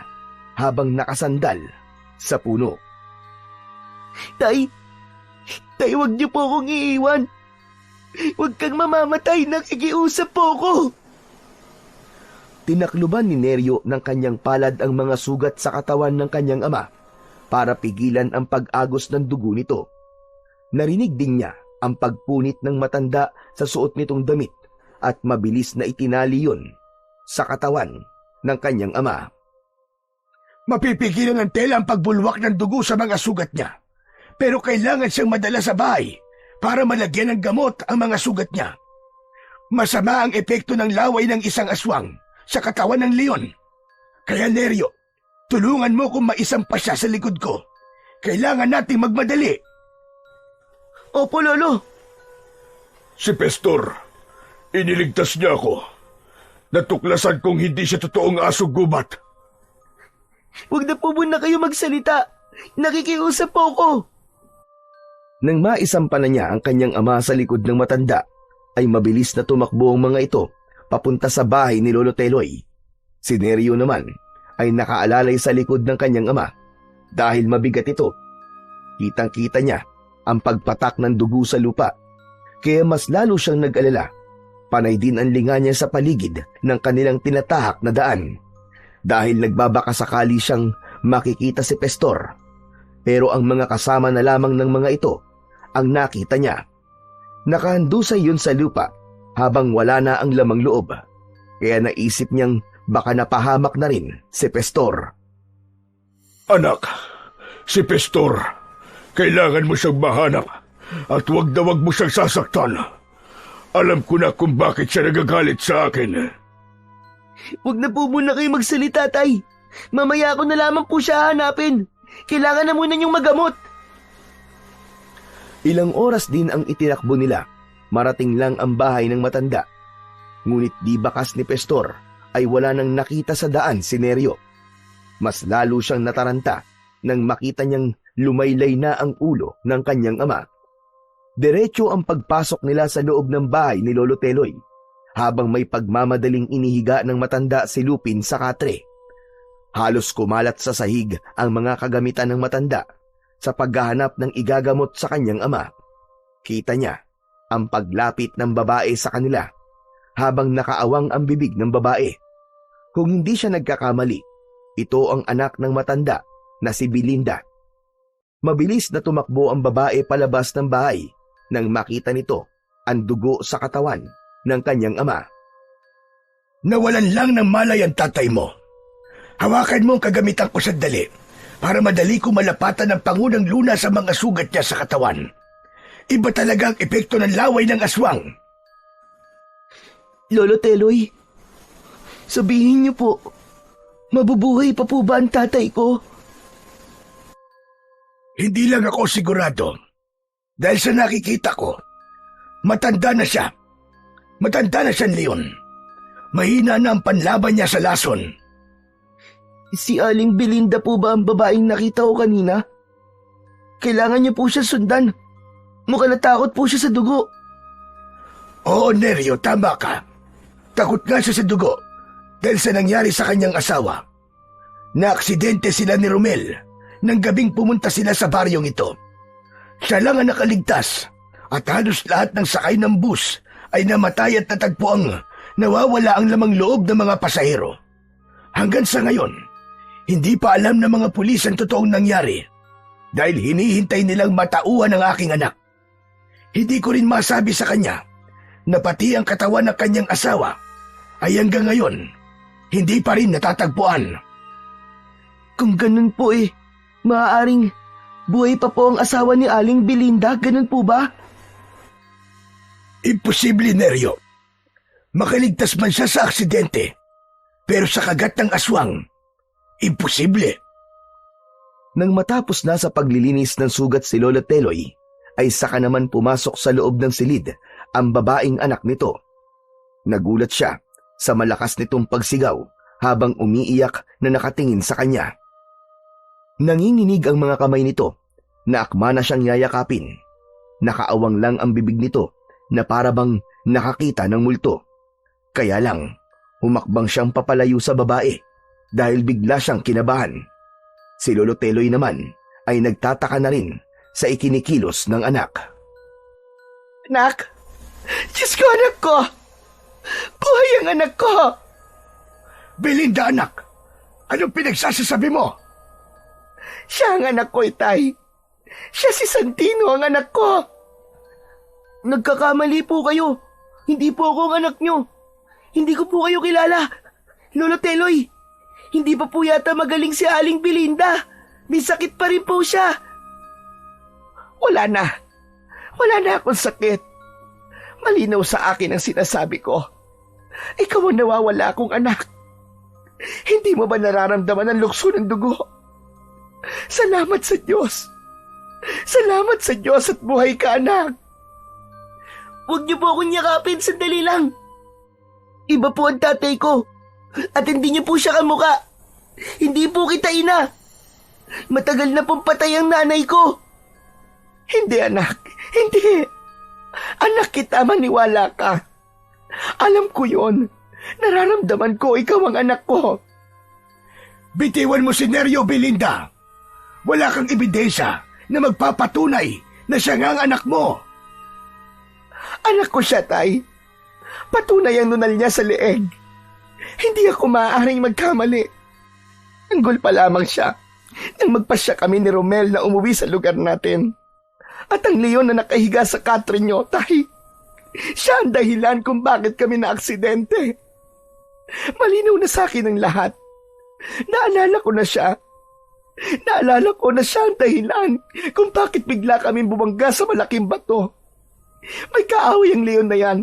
habang nakasandal sa puno. Tay, wag niyo po akong iiwan. Huwag kang mamamatay, nakikiusap po ako. Tinakluban ni Neryo ng kanyang palad ang mga sugat sa katawan ng kanyang ama para pigilan ang pag-agos ng dugo nito. Narinig din niya ang pagpunit ng matanda sa suot nitong damit at mabilis na itinali yun sa katawan ng kanyang ama. Mapipigilan ng tela ang pagbulwak ng dugo sa mga sugat niya. Pero kailangan siyang madala sa bahay para malagyan ng gamot ang mga sugat niya. Masama ang epekto ng laway ng isang aswang sa katawan ng leon. Kaya Neryo, tulungan mo kung maisampa siya sa likod ko. Kailangan nating magmadali. Opo, Lolo. Si Pestor, iniligtas niya ako. Natuklasan kong hindi siya totoong asong gubat. Huwag na po muna kayo magsalita. Nakikiusap po ako. Nang maisampa na niya ang kanyang ama sa likod ng matanda, ay mabilis na tumakbo ang mga ito papunta sa bahay ni Lolo Teloy. Si Neryo naman ay nakaalalay sa likod ng kanyang ama dahil mabigat ito. Kitang-kita niya ang pagpatak ng dugo sa lupa, kaya mas lalo siyang nag-alala. Panay din ang linga niya sa paligid ng kanilang tinatahak na daan dahil nagbabaka sakali siyang makikita si Pestor. Pero ang mga kasama na lamang ng mga ito ang nakita niya. Nakahandusay yun sa lupa habang wala na ang lamang loob, kaya naisip niyang baka napahamak na rin si Pestor. Anak, si Pestor, kailangan mo siyang mahanap at wag na wag mo siyang sasaktan. Alam ko na kung bakit siya nagagalit sa akin. Huwag na po muna kayo magsalita, Tay. Mamaya ko na lamang po siya hanapin. Kailangan na muna niyong magamot. Ilang oras din ang itinakbo nila. Marating lang ang bahay ng matanda. Ngunit di bakas ni Pestor ay wala nang nakita sa daan si Neryo. Mas lalo siyang nataranta nang makita niyang lumaylay na ang ulo ng kanyang ama. Diretso ang pagpasok nila sa loob ng bahay ni Lolo Teloy habang may pagmamadaling inihiga ng matanda si Lupin sa katre. Halos kumalat sa sahig ang mga kagamitan ng matanda sa paghahanap ng igagamot sa kanyang ama. Kita niya ang paglapit ng babae sa kanila habang nakaawang ang bibig ng babae. Kung hindi siya nagkakamali, ito ang anak ng matanda na si Belinda. Mabilis na tumakbo ang babae palabas ng bahay nang makita nito ang dugo sa katawan ng kanyang ama. Nawalan lang ng malay ang tatay mo. Hawakan mo ang kagamitan ko sandali para madali ko malapatan ang pangunang luna sa mga sugat niya sa katawan. Iba talaga ang epekto ng laway ng aswang. Lolo Teloy, sabihin niyo po, mabubuhay pa po ba ang tatay ko? Hindi lang ako sigurado. Dahil sa nakikita ko, matanda na siya. Matanda na siyang leon. Mahina na ang panlaban niya sa lason. Si Aling Belinda po ba ang babaeng nakita ko kanina? Kailangan niyo po siya sundan. Mukhang natakot po siya sa dugo. Oo, Neryo, tama ka. Takot nga siya sa dugo dahil sa nangyari sa kanyang asawa. Naaksidente sila ni Romel nang gabing pumunta sila sa baryong ito. Siya lang ang nakaligtas at halos lahat ng sakay ng bus ay namatay at natagpuang nawawala ang lamang loob ng mga pasahero. Hanggang sa ngayon, hindi pa alam ng mga pulis ang totoong nangyari dahil hinihintay nilang matauhan ang aking anak. Hindi ko rin masabi sa kanya na pati ang katawan ng kanyang asawa ay hanggang ngayon hindi pa rin natatagpuan. Kung ganun po maaaring buhay pa po ang asawa ni Aling Belinda, ganun po ba? Imposible, Neryo. Makaligtas man siya sa aksidente, pero sa kagat ng aswang, imposible. Nang matapos na sa paglilinis ng sugat si Lolo Teloy, ay saka naman pumasok sa loob ng silid ang babaeng anak nito. Nagulat siya sa malakas nitong pagsigaw habang umiiyak na nakatingin sa kanya. Nanginginig ang mga kamay nito na akma na siyang yayakapin. Nakaawang lang ang bibig nito na parabang nakakita ng multo. Kaya lang, humakbang siyang papalayo sa babae dahil bigla siyang kinabahan. Si Lolo Teloy naman ay nagtataka na rin sa ikinikilos ng anak. Anak! Diyos ko, anak ko! Buhay ang anak ko! Belinda, anak! Anong pinagsasasabi mo? Siya ang anak ko, Itay. Siya si Santino, ang anak ko. Nagkakamali po kayo. Hindi po ako ang anak nyo. Hindi ko po kayo kilala. Lolo Teloy, hindi pa po yata magaling si Aling Belinda. May sakit pa rin po siya. Wala na. Wala na akong sakit. Malinaw sa akin ang sinasabi ko. Ikaw ang nawawala akong anak. Hindi mo ba nararamdaman ang lukso ng dugo? Salamat sa Diyos. Salamat sa Diyos at buhay ka, anak. Huwag niyo po akong yakapin, sandali lang. Iba po ang tatay ko. At hindi niyo po siya kamukha. Hindi po kita ina. Matagal na pong patay ang nanay ko. Hindi, anak. Hindi. Anak kita, maniwala ka. Alam ko yon. Nararamdaman ko ikaw ang anak ko. Bitiwan mo si Neryo, Belinda. Wala kang ebidensya na magpapatunay na siya nga ang anak mo. Anak ko siya, Tay. Patunay ang nunal niya sa leeg. Hindi ako maaaring magkamali. Anggol pa lamang siya nang magpasya kami ni Romel na umuwi sa lugar natin. At ang leon na nakahiga sa katre niyo, Tay, siya ang dahilan kung bakit kami na-aksidente. Malinaw na sa akin ang lahat. Naalala ko na siya. Naalala ko na siya ang dahilan kung bakit bigla kami bumangga sa malaking bato. May kaaway ang leon na yan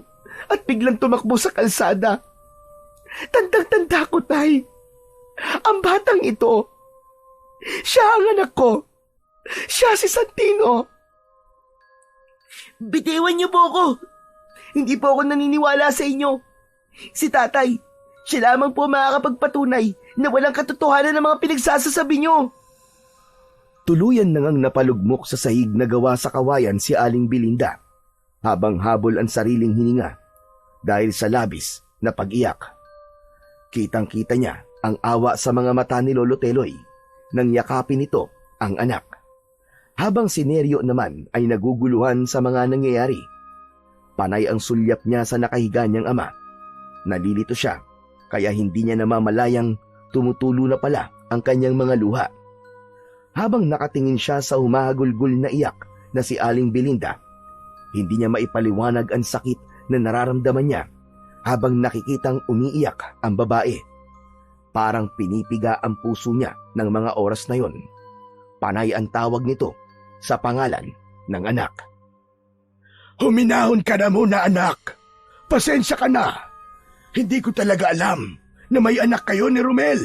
at biglang tumakbo sa kalsada. Tandang-tanda ko, Tay. Ang batang ito, siya ang anak ko. Siya si Santino. Bitiwan niyo po ako. Hindi po ako naniniwala sa inyo. Si tatay, siya lamang po makakapagpatunay na walang katotohanan ng mga pinagsasasabi niyo. Tuluyan na ngang napalugmok sa sahig na gawa sa kawayan si Aling Belinda habang habol ang sariling hininga dahil sa labis na pag-iyak. Kitang-kita niya ang awa sa mga mata ni Lolo Teloy nang yakapin nito ang anak. Habang si Neryo naman ay naguguluhan sa mga nangyayari. Panay ang sulyap niya sa nakahiga niyang ama. Nalilito siya kaya hindi niya namamalayang tumutulo na pala ang kanyang mga luha. Habang nakatingin siya sa humahagulgul na iyak na si Aling Belinda, hindi niya maipaliwanag ang sakit na nararamdaman niya habang nakikitang umiiyak ang babae. Parang pinipiga ang puso niya ng mga oras na yon. Panay ang tawag nito sa pangalan ng anak. Huminahon ka na muna, anak. Pasensya ka na. Hindi ko talaga alam na may anak kayo ni Romel.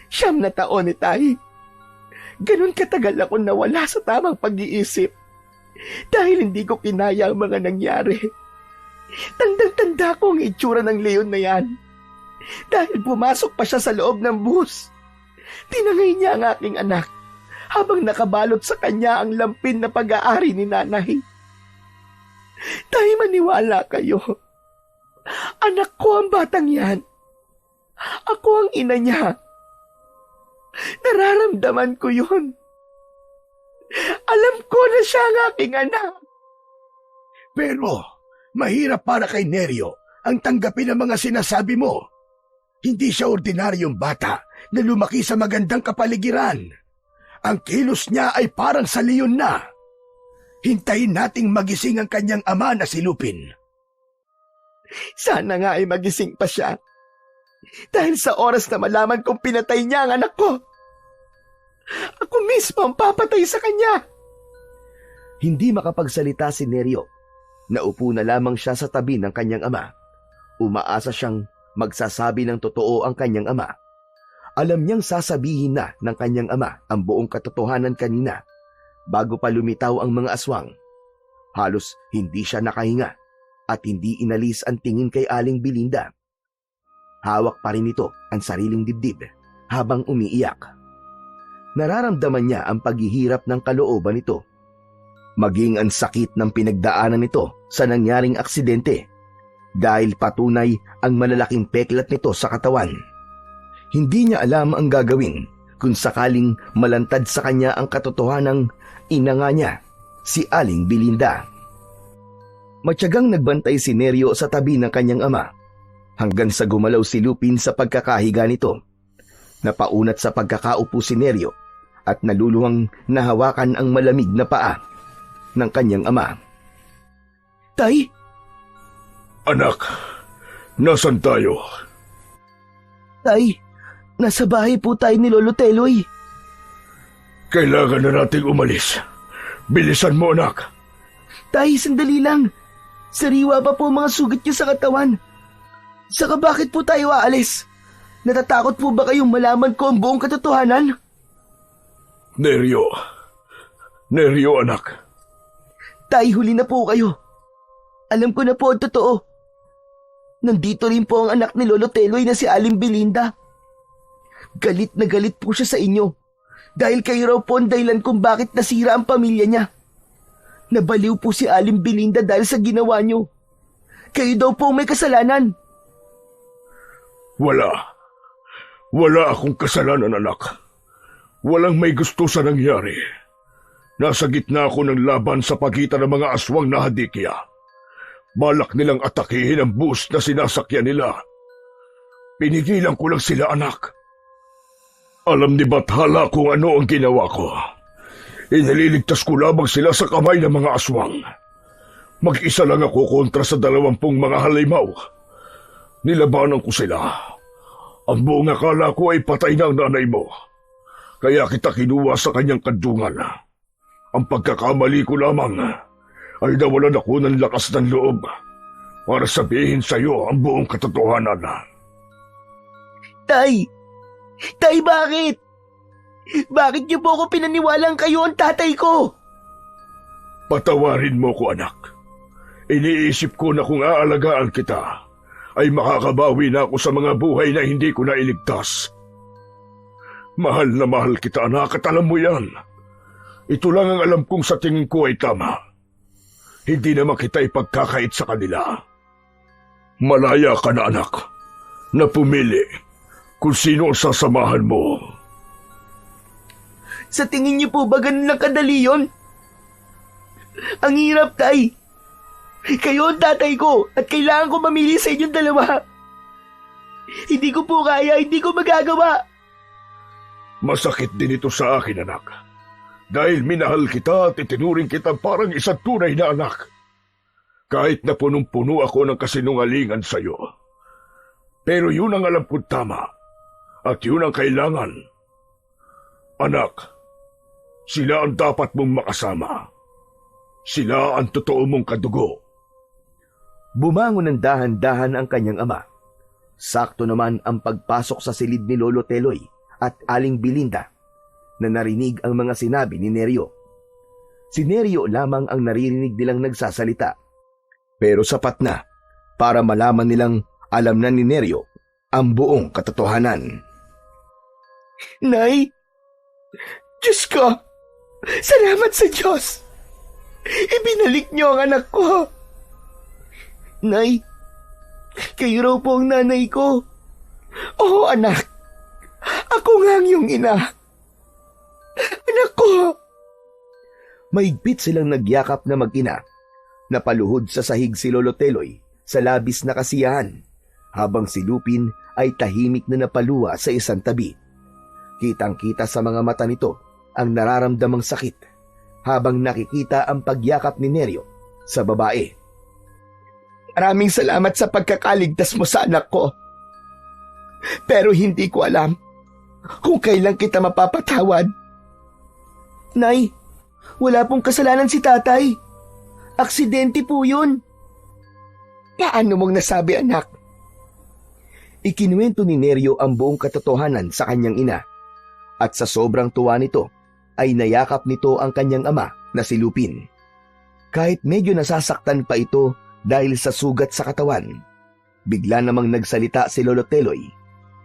9 na taon, Tay. Ganon katagal ako nawala sa tamang pag-iisip dahil hindi ko kinaya ang mga nangyari. Tandang-tanda ko ang itsura ng leon na yan. Dahil pumasok pa siya sa loob ng bus. Tinangay niya ang aking anak habang nakabalot sa kanya ang lampin na pag-aari ni nanay. Tay, maniwala kayo. Anak ko ang batang yan. Ako ang ina niya. Nararamdaman ko yun. Alam ko na siya ang aking anak. Pero mahirap para kay Neryo ang tanggapin ang mga sinasabi mo. Hindi siya ordinaryong bata na lumaki sa magandang kapaligiran. Ang kilos niya ay parang sa leon na. Hintayin nating magising ang kanyang ama na si Lupin. Sana nga ay magising pa siya. Dahil sa oras na malaman kong pinatay niya ang anak ko, ako mismo ang papatay sa kanya. Hindi makapagsalita si Neryo Naupo na lamang siya sa tabi ng kanyang ama. Umaasa siyang magsasabi ng totoo ang kanyang ama. Alam niyang sasabihin na ng kanyang ama ang buong katotohanan kanina bago pa lumitaw ang mga aswang. Halos hindi siya nakahinga at hindi inalis ang tingin kay Aling Belinda. Hawak pa rin ito ang sariling dibdib habang umiiyak. Nararamdaman niya ang paghihirap ng kalooban nito. Maging ang sakit ng pinagdaanan nito sa nangyaring aksidente dahil patunay ang malalaking peklat nito sa katawan. Hindi niya alam ang gagawin kung sakaling malantad sa kanya ang katotohanang ina nga niya, si Aling Belinda. Matyagang nagbantay si Neryo sa tabi ng kanyang ama hanggang sa gumalaw si Lupin sa pagkakahiga nito. Napaunat sa pagkakaupo si Neryo at naluluwang nahawakan ang malamig na paa ng kanyang ama. Tay? Anak, nasan tayo? Tay, nasa bahay po tayo ni Lolo Teloy. Kailangan na nating umalis. Bilisan mo, anak. Tay, sandali lang. Sariwa pa po mga sugat niyo sa katawan. Saka bakit po tayo aalis? Natatakot po ba kayong malaman ko ang buong katotohanan? Neryo, anak. Tay, huli na po kayo. Alam ko na po ang totoo. Nandito rin po ang anak ni Lolo Teloy na si Aling Belinda. Galit na galit po siya sa inyo dahil kayo raw po ang dahilan kung bakit nasira ang pamilya niya. Nabaliw po si Aling Belinda dahil sa ginawa niyo. Kayo daw po may kasalanan. Wala akong kasalanan, anak. Walang may gusto sa nangyari. Nasa gitna ako ng laban sa pagitan ng mga aswang na hadikya. Balak nilang atakihin ang bus na sinasakyan nila. Pinigilan ko lang sila, anak. Alam ni Bathala kung ano ang ginawa ko. Inililigtas ko lamang sila sa kamay ng mga aswang. Mag-isa lang ako kontra sa 20 mga halimaw. Nilabanan ko sila. Ang buong akala ko ay patay na ang nanay mo. Kaya kita kinuha sa kanyang kandungan. Ang pagkakamali ko lamang ay nawalan ako ng lakas ng loob para sabihin sa iyo ang buong katotohanan. Tay! Tay, bakit? Bakit niyo po ako pinaniwalang kayo ang tatay ko? Patawarin mo ko, anak. Iniisip ko na kung aalagaan kita, ay makakabawi na ako sa mga buhay na hindi ko nailigtas. Mahal na mahal kita, anak, at alam mo yan. Ito lang ang alam kong sa tingin ko ay tama. Hindi naman kita ipagkakait sa kanila. Malaya ka na, anak, na pumili kung sino ang sasamahan mo. Sa tingin niyo po ba ganun lang kadali yun? Ang hirap, tay. Kayo ang tatay ko at kailangan ko mamili sa inyong dalawa. Hindi ko po kaya, hindi ko magagawa. Masakit din ito sa akin, anak. Dahil minahal kita at itinuring kita parang isang tunay na anak. Kahit na punong-puno ako ng kasinungalingan sa iyo. Pero yun ang alam kong tama. At yun ang kailangan. Anak, sila ang dapat mong makasama. Sila ang totoo mong kadugo. Bumangon ng dahan-dahan ang kanyang ama. Sakto naman ang pagpasok sa silid ni Lolo Teloy at Aling Belinda na narinig ang mga sinabi ni Neryo. Si Neryo lamang ang naririnig nilang nagsasalita. Pero sapat na para malaman nilang alam na ni Neryo ang buong katotohanan. Nay! Diyos ko! Salamat sa Diyos! Ibinalik niyo ang anak ko! Nay! Kayo raw po ang nanay ko! Oo, anak! Ako nga ang iyong ina! Anak ko! Mahigpit silang nagyakap na mag-ina. Napaluhod sa sahig si Lolo Teloy sa labis na kasiyahan, habang si Lupin ay tahimik na napaluwa sa isang tabi. Kitang-kita sa mga mata nito ang nararamdamang sakit habang nakikita ang pagyakap ni Neryo sa babae. Maraming salamat sa pagkakaligtas mo sa anak ko. Pero hindi ko alam kung kailan kita mapapatawad. Nay, wala pong kasalanan si tatay. Aksidente po yun. Paano mong nasabi, anak? Ikinuwento ni Neryo ang buong katotohanan sa kanyang ina. At sa sobrang tuwa nito, ay nayakap nito ang kanyang ama na si Lupin. Kahit medyo nasasaktan pa ito dahil sa sugat sa katawan, bigla namang nagsalita si Lolo Teloy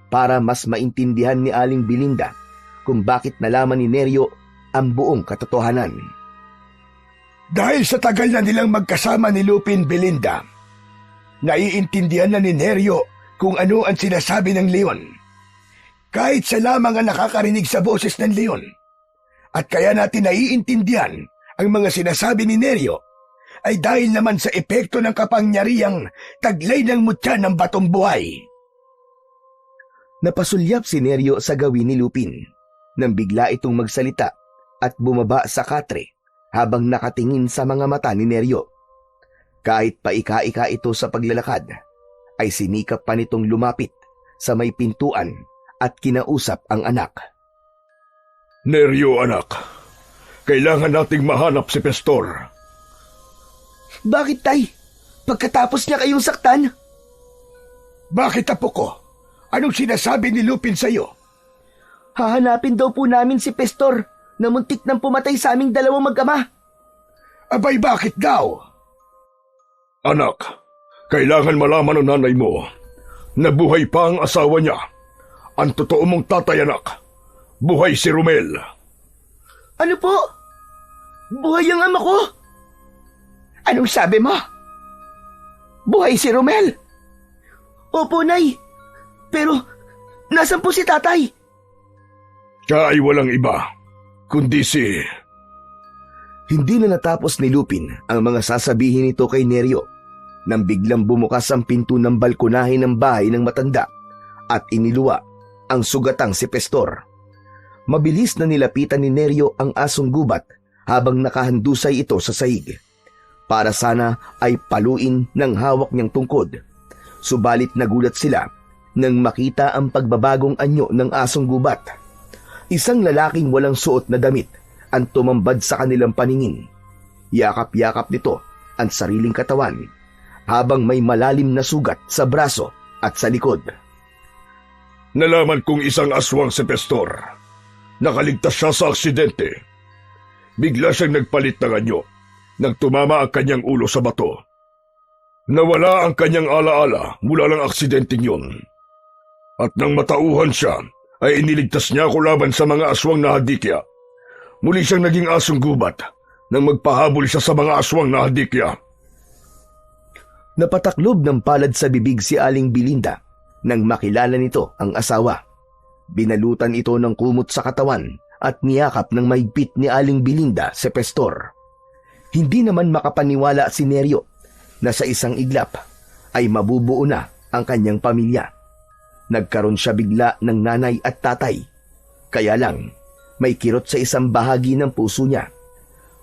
para mas maintindihan ni Aling Belinda kung bakit nalaman ni Neryo ang buong katotohanan. Dahil sa tagal na nilang magkasama ni Lupin, Belinda, naiintindihan na ni Neryo kung ano ang sinasabi ng leon. Kahit siya lamang ang nakakarinig sa boses ng leon. At kaya natin naiintindihan ang mga sinasabi ni Neryo ay dahil naman sa epekto ng kapangyarihang taglay ng mutya ng batong buhay. Napasulyap si Neryo sa gawin ni Lupin nang bigla itong magsalita at bumaba sa katre habang nakatingin sa mga mata ni Neryo. Kahit paika-ika ito sa paglalakad, ay sinikap pa nitong lumapit sa may pintuan at kinausap ang anak. Neryo, anak, kailangan nating mahanap si Pestor. Bakit, tay? Pagkatapos niya kayong saktan? Bakit, apo ko? Anong sinasabi ni Lupin sa'yo? Hahanapin daw po namin si Pestor na muntik nang pumatay sa aming dalawang mag-ama. Abay, bakit daw? Anak, kailangan malaman ng nanay mo na buhay pa ang asawa niya. Ang totoo mong tatay, anak. Buhay si Romel. Ano po? Buhay ang ama ko? Anong sabi mo? Buhay si Romel? Opo, Nay. Pero, nasan po si tatay? Siya ay walang iba, kundi si... Hindi na natapos ni Lupin ang mga sasabihin nito kay Neryo nang biglang bumukas ang pinto ng balkonahe ng bahay ng matanda at iniluwa ang sugatang si Pestor. Mabilis na nilapitan ni Neryo ang asong gubat habang nakahandusay ito sa sahig. Para sana ay paluin ng hawak niyang tungkod. Subalit nagulat sila nang makita ang pagbabagong anyo ng asong gubat. Isang lalaking walang suot na damit ang tumambad sa kanilang paningin. Yakap-yakap nito ang sariling katawan habang may malalim na sugat sa braso at sa likod. Nalaman kong isang aswang si Pestor. Nakaligtas siya sa aksidente. Bigla siyang nagpalit ng anyo nang tumama ang kanyang ulo sa bato. Nawala ang kanyang alaala mula ng aksidenteng yun. At nang matauhan siya, ay iniligtas niya ako laban sa mga aswang na hadikya. Muli siyang naging asong gubat nang magpahabol siya sa mga aswang na hadikya. Napataklob ng palad sa bibig si Aling Belinda nang makilala nito ang asawa. Binalutan ito ng kumot sa katawan at niyakap ng mahigpit ni Aling Belinda si Pestor. Hindi naman makapaniwala si Neryo na sa isang iglap ay mabubuo na ang kanyang pamilya. Nagkaroon siya bigla ng nanay at tatay. Kaya lang, may kirot sa isang bahagi ng puso niya.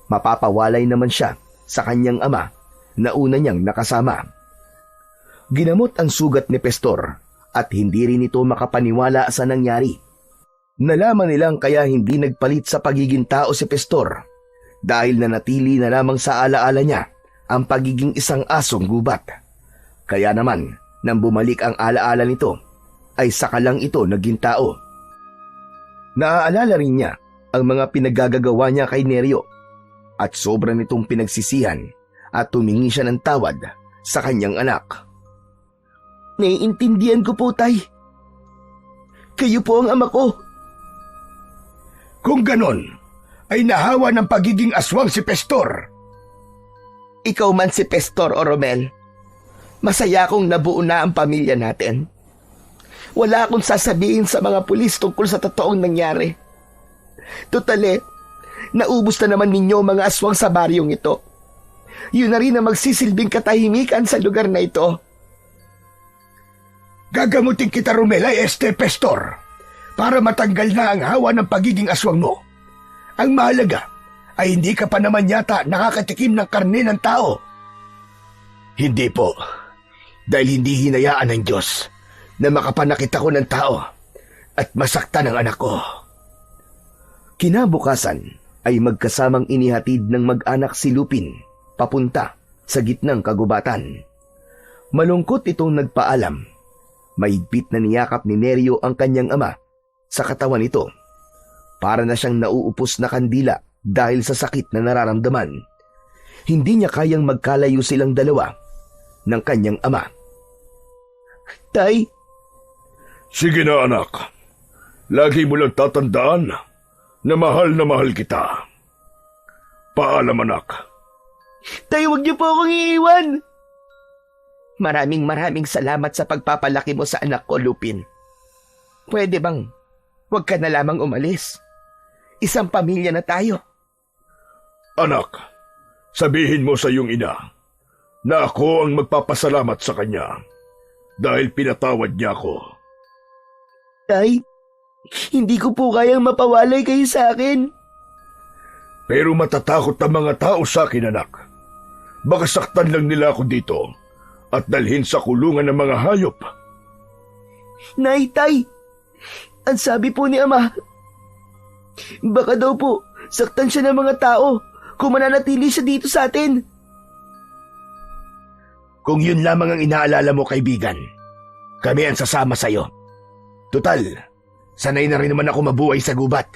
Mapapawalay naman siya sa kanyang ama na una niyang nakasama. Ginamot ang sugat ni Pestor at hindi rin ito makapaniwala sa nangyari. Nalaman nilang kaya hindi nagpalit sa pagiging tao si Pestor dahil nanatili na lamang sa alaala niya ang pagiging isang asong gubat. Kaya naman, nang bumalik ang alaala nito, ay saka lang ito naging tao. Naaalala rin niya ang mga pinaggagawa niya kay Neryo at sobra nitong pinagsisihan at tumingi siya ng tawad sa kanyang anak. Naiintindihan ko po, tay. Kayo po ang ama ko. Kung ganon, ay nahawa ng pagiging aswang si Pestor. Ikaw man si Pestor o Romel, masaya akong nabuo na ang pamilya natin. Wala akong sasabihin sa mga pulis tungkol sa totoong nangyari. Tutale, naubos na naman ninyo mga aswang sa baryong ito. Yun na rin ang magsisilbing katahimikan sa lugar na ito. Gagamutin kita, Romel, ay Pestor, para matanggal na ang hawa ng pagiging aswang mo. Ang mahalaga ay hindi ka pa naman yata nakakatikim ng karne ng tao. Hindi po, dahil hindi hinayaan ng Diyos na makapanakit ako ng tao at masaktan ang anak ko. Kinabukasan ay magkasamang inihatid ng mag-anak si Lupin papunta sa gitnang kagubatan. Malungkot itong nagpaalam. Mahigpit na niyakap ni Neryo ang kanyang ama sa katawan nito. Para na siyang nauupos na kandila dahil sa sakit na nararamdaman. Hindi niya kayang magkalayo silang dalawa ng kanyang ama. Tay, Sige na anak. Lagi mo lang tatandaan na mahal kita. Paalam anak. tay, wag niyo po akong iiwan. Maraming salamat sa pagpapalaki mo sa anak ko, Lupin. Pwede bang huwag ka na lamang umalis? Isang pamilya na tayo. Anak, sabihin mo sa iyong ina na ako ang magpapasalamat sa kanya dahil pinatawad niya ako. Tay, hindi ko po kayang mapawalay kayo sa akin. Pero matatakot ang mga tao sa akin, anak. Baka saktan lang nila ako dito at dalhin sa kulungan ng mga hayop. Nay, tay, ang sabi po ni Ama, baka daw po saktan siya ng mga tao kung mananatili siya dito sa atin. Kung yun lamang ang inaalala mo, kaibigan, kami ang sasama sa'yo. Tutal, sanay na rin naman ako mabuhay sa gubat.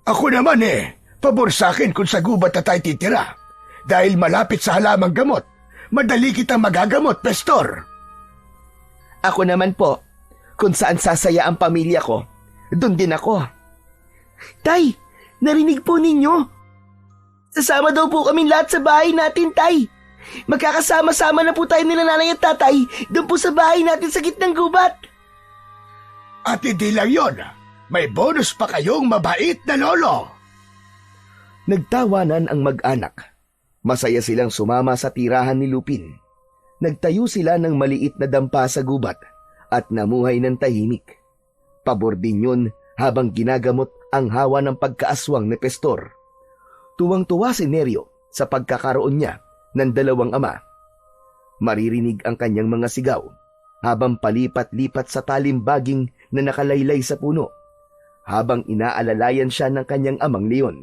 Ako naman pabor sa akin kung sa gubat na tayo titira. Dahil malapit sa halamang gamot, madali kitang magagamot, Pastor. Ako naman po, kung saan sasaya ang pamilya ko, doon din ako. Tay, narinig po ninyo? Sasama daw po kami lahat sa bahay natin, tay. Magkakasama-sama na po tayo nila nanay at tatay doon po sa bahay natin sa gitnang gubat. At hindi lang yun, may bonus pa kayong mabait na lolo. Nagtawanan ang mag-anak. Masaya silang sumama sa tirahan ni Lupin. Nagtayo sila ng maliit na dampa sa gubat at namuhay ng tahimik. Pabor din yun habang ginagamot ang hawa ng pagkaaswang ni Pastor. Tuwang-tuwa si Neryo sa pagkakaroon niya ng dalawang ama. Maririnig ang kanyang mga sigaw habang palipat-lipat sa talimbaging na nakalaylay sa puno, habang inaalalayan siya ng kanyang amang leon.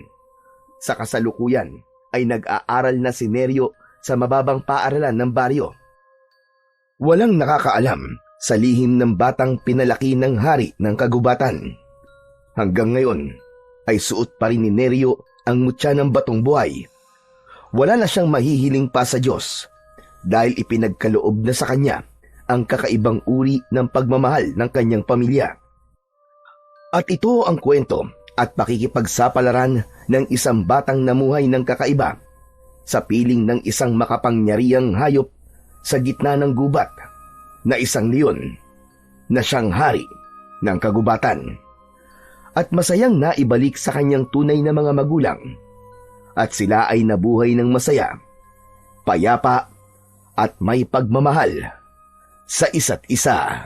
Sa kasalukuyan ay nag-aaral na si Neryo sa mababang paaralan ng baryo. Walang nakakaalam sa lihim ng batang pinalaki ng hari ng kagubatan. Hanggang ngayon ay suot pa rin ni Neryo ang mutya ng batong buhay. Wala na siyang mahihiling pa sa Diyos dahil ipinagkaloob na sa kanya ang kakaibang uri ng pagmamahal ng kanyang pamilya. At ito ang kwento at pakikipagsapalaran ng isang batang namuhay ng kakaiba sa piling ng isang makapangyarihang hayop sa gitna ng gubat na isang leon na siyang hari ng kagubatan. At masayang naibalik sa kanyang tunay na mga magulang at sila ay nabuhay ng masaya, payapa at may pagmamahal sa isa't isa.